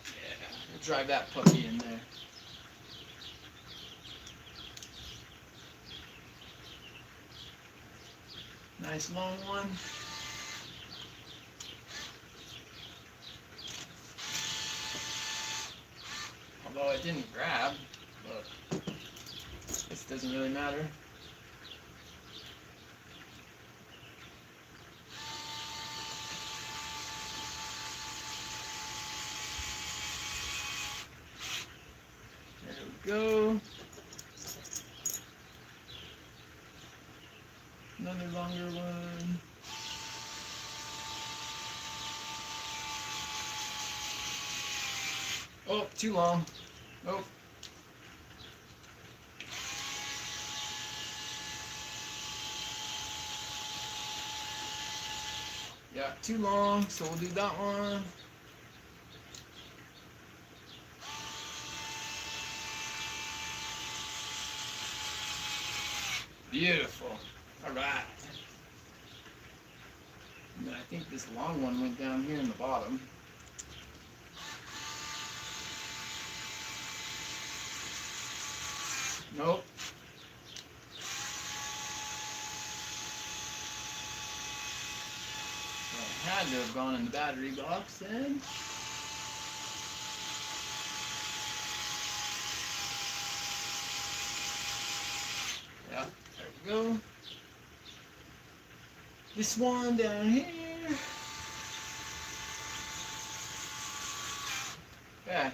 Yeah, we'll drive that puppy in there. Nice long one. Although it didn't grab, but this doesn't really matter. There we go. another longer one. Oh, too long. Oh. Yeah, too long, so we'll do that one. Beautiful. All right. And then I think this long one went down here in the bottom. Nope. So it had to have gone in the battery box then. Yeah, there we go. This one down here. Okay.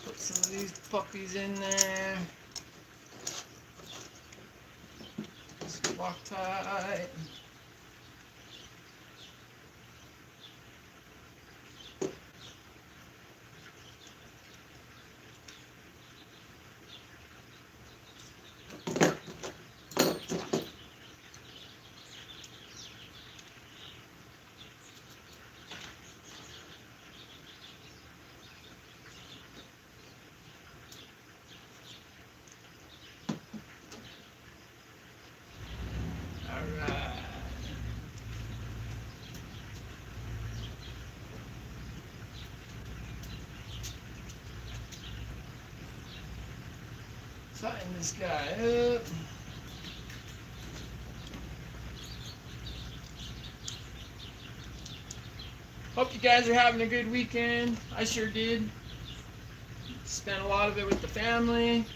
Put some of these puppies in there. Just Loctite. Tighten this guy up. Hope you guys are having a good weekend. I sure did. Spent a lot of it with the family.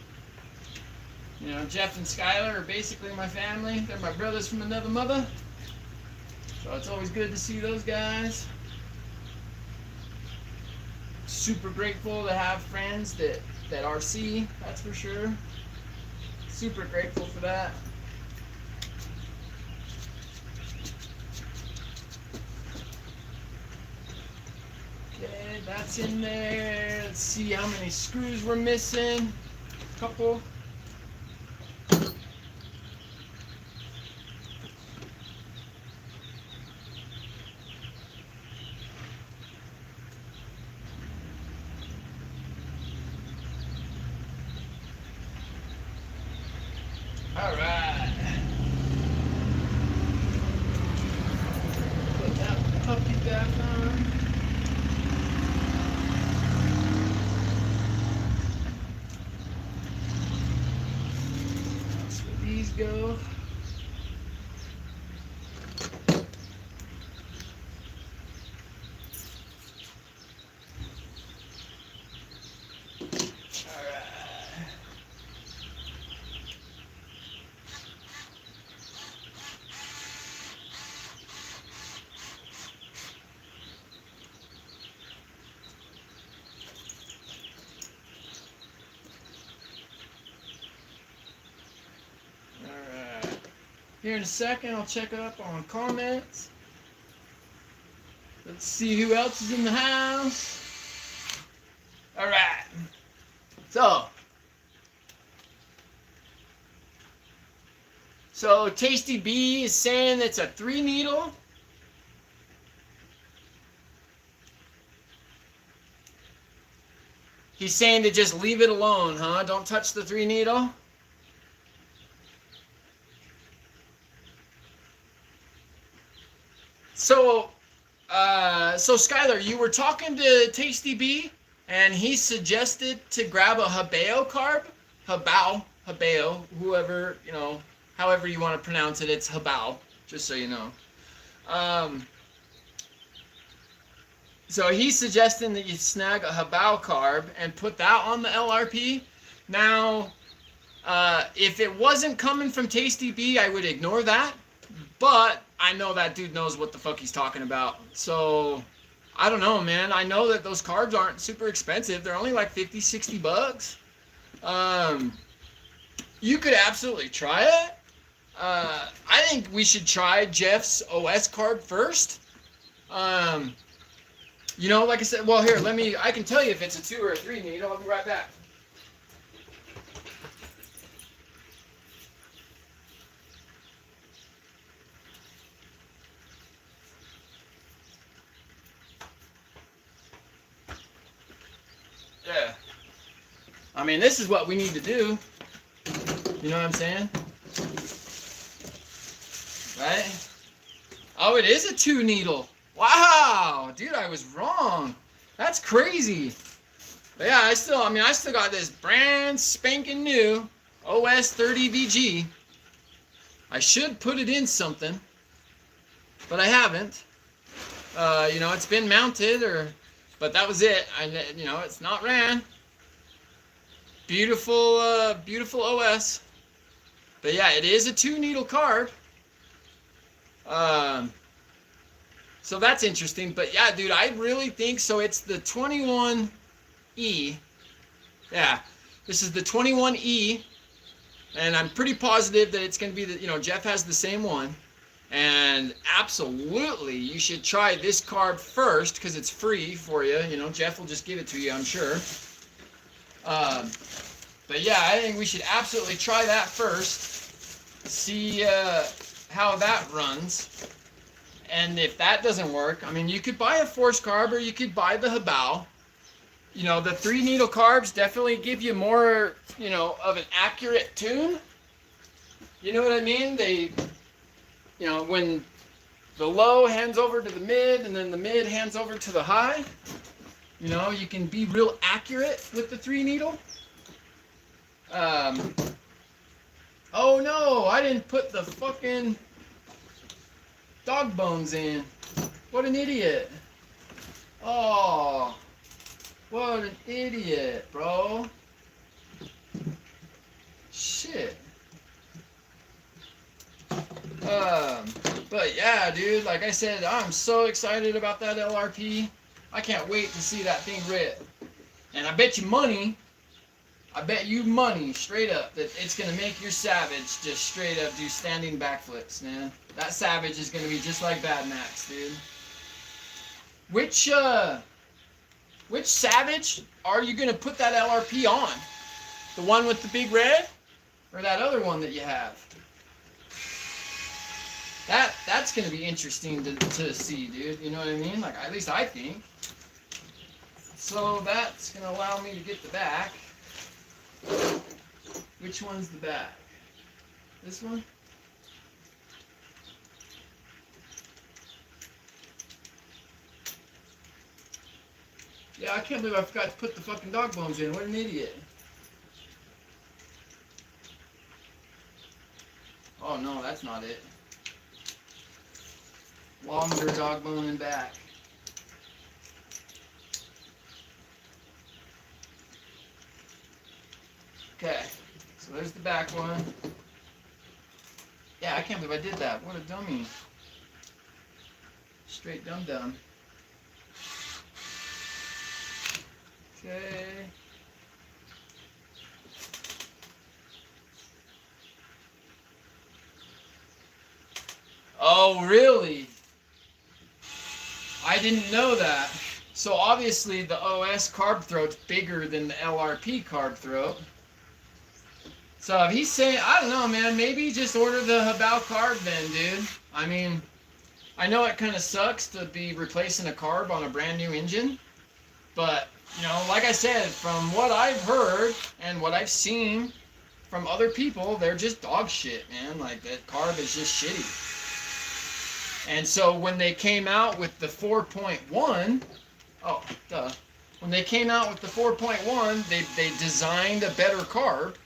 You know, Jeff and Skylar are basically my family. They're my brothers from another mother. So it's always good to see those guys. Super grateful to have friends that RC, that's for sure. Super grateful for that. Okay, that's in there. Let's see how many screws we're missing. A couple. All right. Put that puppy back on. That's where these go. Here in a second, I'll check up on comments. Let's see who else is in the house. All right. So Tasty B is saying it's a 3 needle. He's saying to just leave it alone, huh? Don't touch the 3 needle. So Skylar, you were talking to Tasty B, and he suggested to grab a Habao carb, Habao, whoever, you know, however you want to pronounce it, it's Habao, just so you know. So he's suggesting that you snag a Habao carb and put that on the LRP. Now, if it wasn't coming from Tasty B, I would ignore that. But I know that dude knows what the fuck he's talking about. So, I don't know, man. I know that those carbs aren't super expensive. They're only like 50, 60 bucks. You could absolutely try it. I think we should try Jeff's OS carb first. You know, like I said, well, here, I can tell you if it's a 2 or a 3 needle. I'll be right back. Yeah. I mean, this is what we need to do. You know what I'm saying? Right? Oh, it is a 2 needle. Wow, dude, I was wrong. That's crazy. But yeah, I still got this brand spanking new OS 30 VG. I should put it in something, but I haven't. You know, it's been mounted, but that was it. You know, it's not ran. Beautiful, beautiful OS. But yeah, it is a 2 needle carb. So that's interesting. But yeah, dude, I really think so. It's the 21E. Yeah, this is the 21E. And I'm pretty positive that it's going to be the, you know, Jeff has the same one. And absolutely, you should try this carb first because it's free for you. You know, Jeff will just give it to you, I'm sure. But yeah, I think we should absolutely try that first. See how that runs. And if that doesn't work, I mean, you could buy a force carb or you could buy the Habao. You know, the 3 needle carbs definitely give you more, you know, of an accurate tune. You know what I mean? They, you know, when the low hands over to the mid and then the mid hands over to the high, you know, you can be real accurate with the 3 needle. Oh no, I didn't put the fucking dog bones in. What an idiot. Oh, what an idiot, bro. Shit. But yeah, dude, like I said, I'm so excited about that LRP. I can't wait to see that thing rip. And I bet you money, straight up, that it's going to make your Savage just straight up do standing backflips, man. That Savage is going to be just like Bad Max, dude. Which Savage are you going to put that LRP on? The one with the big red? Or that other one that you have? That's going to be interesting to see, dude. You know what I mean? Like, at least I think. So that's going to allow me to get the back. Which one's the back? This one? Yeah, I can't believe I forgot to put the fucking dog bones in. What an idiot. Oh no, that's not it. Longer dog bone and back. Okay, so there's the back one. Yeah, I can't believe I did that. What a dummy. Straight dum-dum. Okay. Oh, really? I didn't know that. So obviously the OS carb throat's bigger than the LRP carb throat. So if he's saying, I don't know, man, maybe just order the Habao carb then, dude. I mean, I know it kind of sucks to be replacing a carb on a brand new engine, but, you know, like I said, from what I've heard and what I've seen from other people, they're just dog shit, man. Like, that carb is just shitty. And so when they came out with the 4.1, oh, duh. When they came out with the 4.1, they designed a better carb,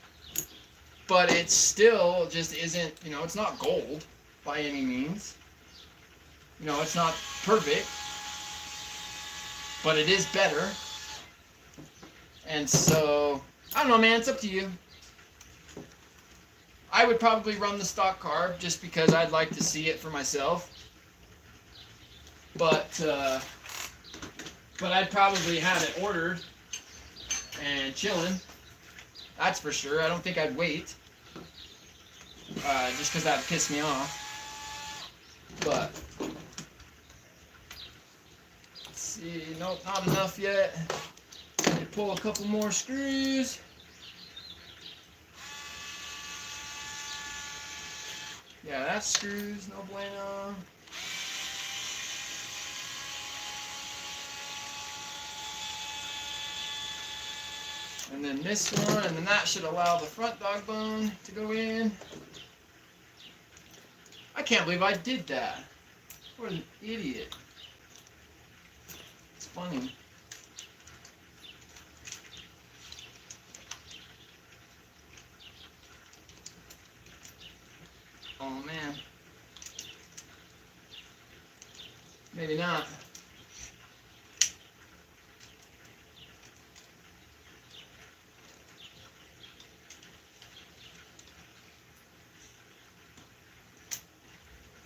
but it still just isn't, you know, it's not gold by any means. You know, it's not perfect, but it is better. And so, I don't know, man, it's up to you. I would probably run the stock carb just because I'd like to see it for myself. But I'd probably have it ordered and chilling. That's for sure. I don't think I'd wait. just because that pissed me off. But let's see, nope, not enough yet. Need to pull a couple more screws. Yeah, that screws, no bueno. And then this one, and then that should allow the front dog bone to go in. I can't believe I did that. What an idiot. It's funny. Oh man. Maybe not.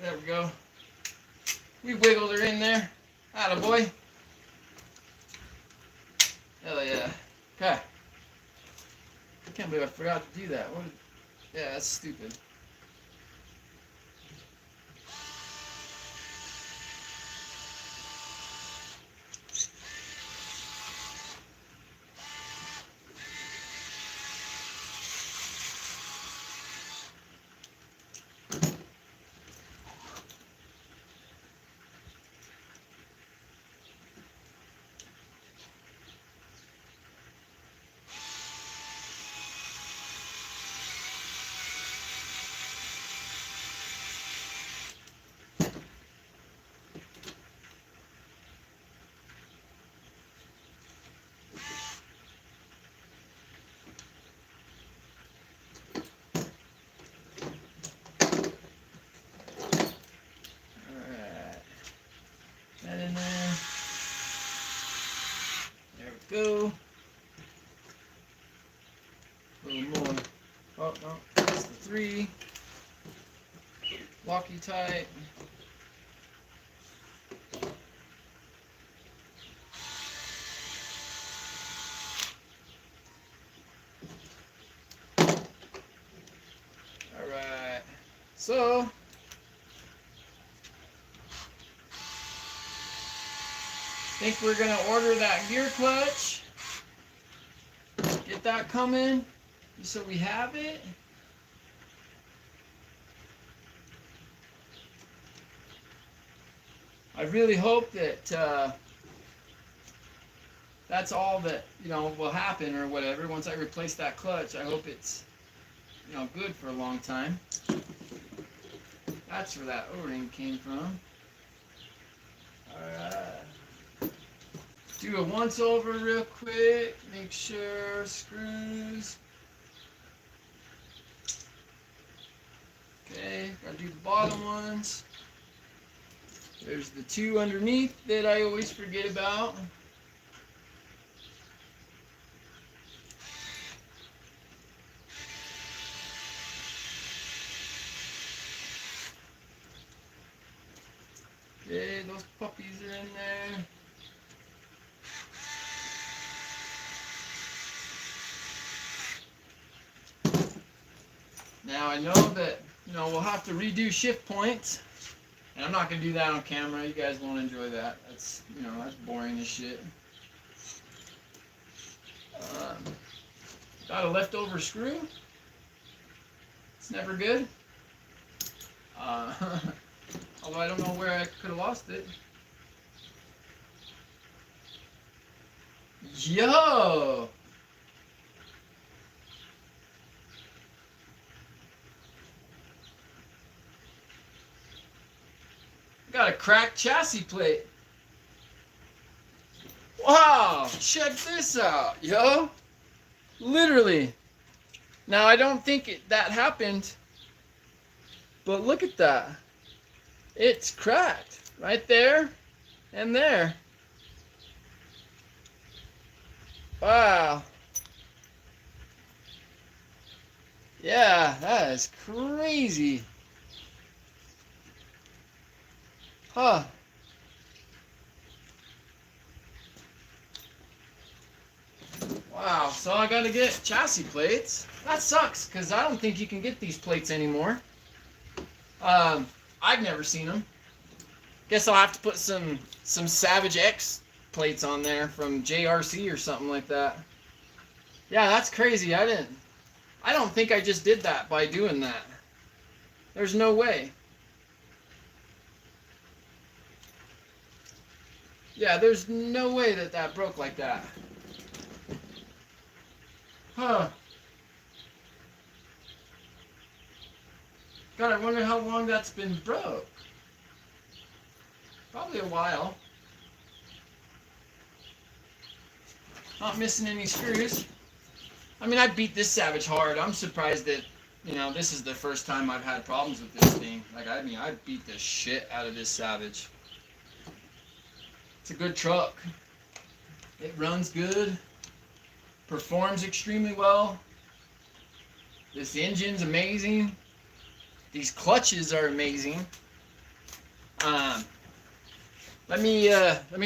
There we go. We wiggled her in there. Atta boy. Hell yeah. Okay. I can't believe I forgot to do that. Yeah, that's stupid. That in there. There we go. A little more. Oh, no. That's the 3. Lock you tight. Alright. So, I think we're going to order that gear clutch. Get that coming so we have it. I really hope that that's all that, will happen or whatever. Once I replace that clutch, I hope it's, good for a long time. That's where that O-ring came from. Alright. Do a once over real quick. Make sure screws. Okay, gotta do the bottom ones. There's the 2 underneath that I always forget about. Okay, those puppies are in there. Now I know that, we'll have to redo shift points. And I'm not going to do that on camera. You guys won't enjoy that. That's, that's boring as shit. Got a leftover screw. It's never good. Although I don't know where I could have lost it. Yo! Got a cracked chassis plate. Wow, check this out, yo. Literally. Now, I don't think that happened, but look at that. It's cracked right there and there. Wow. Yeah, that is crazy. Huh. Wow, so I gotta get chassis plates. That sucks, because I don't think you can get these plates anymore. I've never seen them. Guess I'll have to put some Savage X plates on there from JRC or something like that. Yeah, that's crazy. I don't think I just did that by doing that. There's no way. Yeah, there's no way that that broke like that. Huh. God, I wonder how long that's been broke. Probably a while. Not missing any screws. I mean, I beat this Savage hard. I'm surprised that, you know, this is the first time I've had problems with this thing. Like, I mean, I beat the shit out of this Savage. It's a good truck. It runs good. Performs extremely well. This engine's amazing. These clutches are amazing. Let me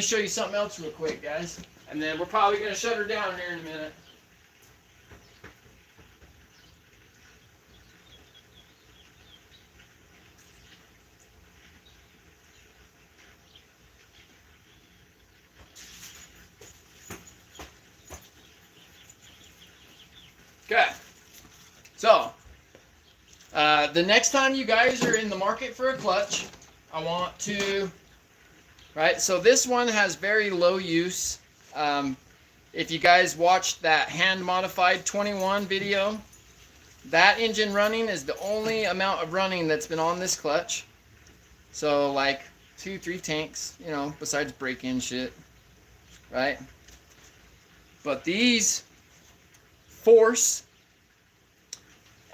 show you something else real quick, guys. And then we're probably gonna shut her down here in a minute. Okay. So, the next time you guys are in the market for a clutch, I want to, right, so this one has very low use. If you guys watched that hand-modified 21 video, that engine running is the only amount of running that's been on this clutch. So, like, 2-3 tanks, you know, besides break-in shit, right? But these force,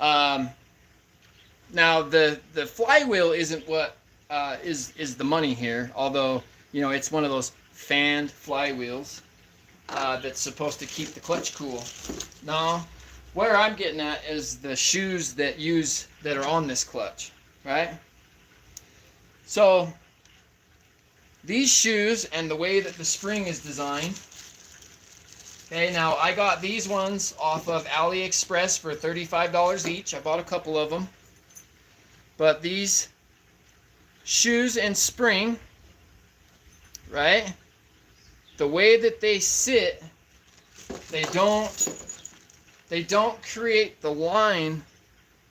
now the flywheel isn't what is the money here, although, you know, it's one of those fanned flywheels that's supposed to keep the clutch cool. No, where I'm getting at is the shoes that are on this clutch, right? So these shoes and the way that the spring is designed. Okay, now I got these ones off of AliExpress for $35 each. I bought a couple of them. But these shoes and spring, right? The way that they sit, they don't create the line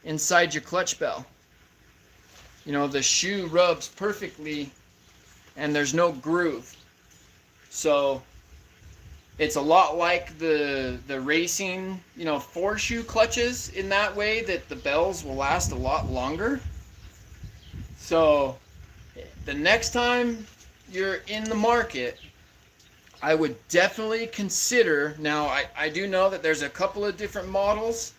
inside your clutch bell. You know, the shoe rubs perfectly and there's no groove. So it's a lot like the racing, you know, 4-shoe clutches in that way, that the bells will last a lot longer. So the next time you're in the market, I would definitely consider, now I do know that there's a couple of different models,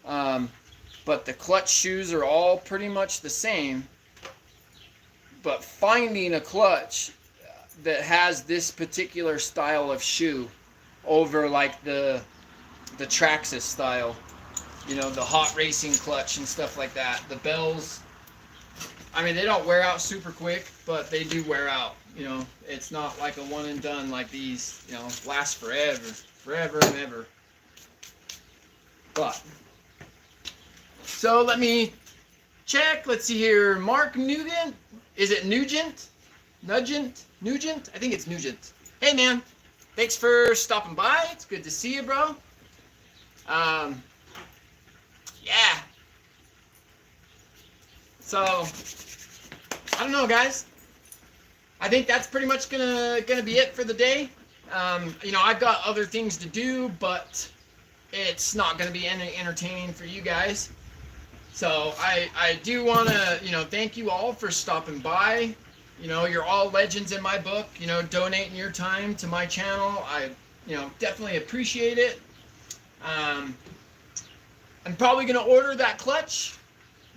but the clutch shoes are all pretty much the same. But finding a clutch that has this particular style of shoe over like the Traxxas style, you know, the hot racing clutch and stuff like that. The bells, I mean, they don't wear out super quick, but they do wear out. You know, it's not like a one and done like these, you know, last forever and ever. But, so let me check. Let's see here. Mark Nugent. Is it Nugent? Nugent? I think it's Nugent. Hey, man. Thanks for stopping by. It's good to see you, bro. Yeah. So, I don't know, guys. I think that's pretty much gonna be it for the day. You know, I've got other things to do, but it's not gonna be any entertaining for you guys. So I do want to, you know, thank you all for stopping by. You know, you're all legends in my book. You know, donating your time to my channel, I, you know, definitely appreciate it. I'm probably gonna order that clutch.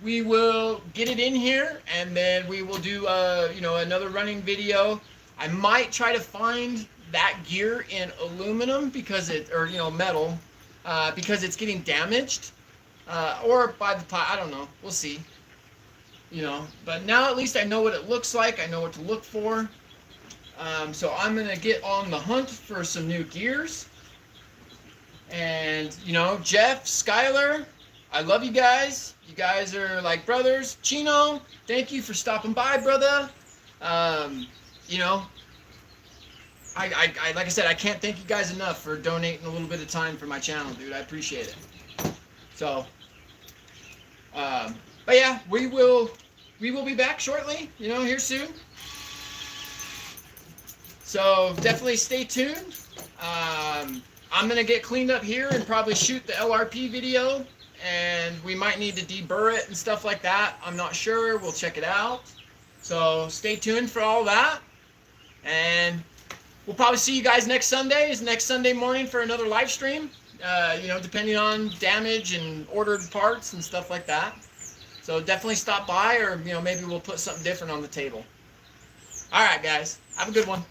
We will get it in here, and then we will do, you know, another running video. I might try to find that gear in aluminum because or you know, metal, because it's getting damaged. Or by the I don't know. We'll see. You know, but now at least I know what it looks like. I know what to look for. So I'm gonna get on the hunt for some new gears. And, you know, Jeff, Skylar, I love you guys. You guys are like brothers. Chino, thank you for stopping by, brother. You know, like I said, I can't thank you guys enough for donating a little bit of time for my channel, dude. I appreciate it. So, but yeah, we will be back shortly, you know, here soon. So definitely stay tuned. I'm gonna get cleaned up here and probably shoot the LRP video, and we might need to deburr it and stuff like that. I'm not sure. We'll check it out. So stay tuned for all that, and we'll probably see you guys next Sunday morning for another live stream. You know, depending on damage and ordered parts and stuff like that. So definitely stop by, or you know, maybe we'll put something different on the table. All right, guys, have a good one.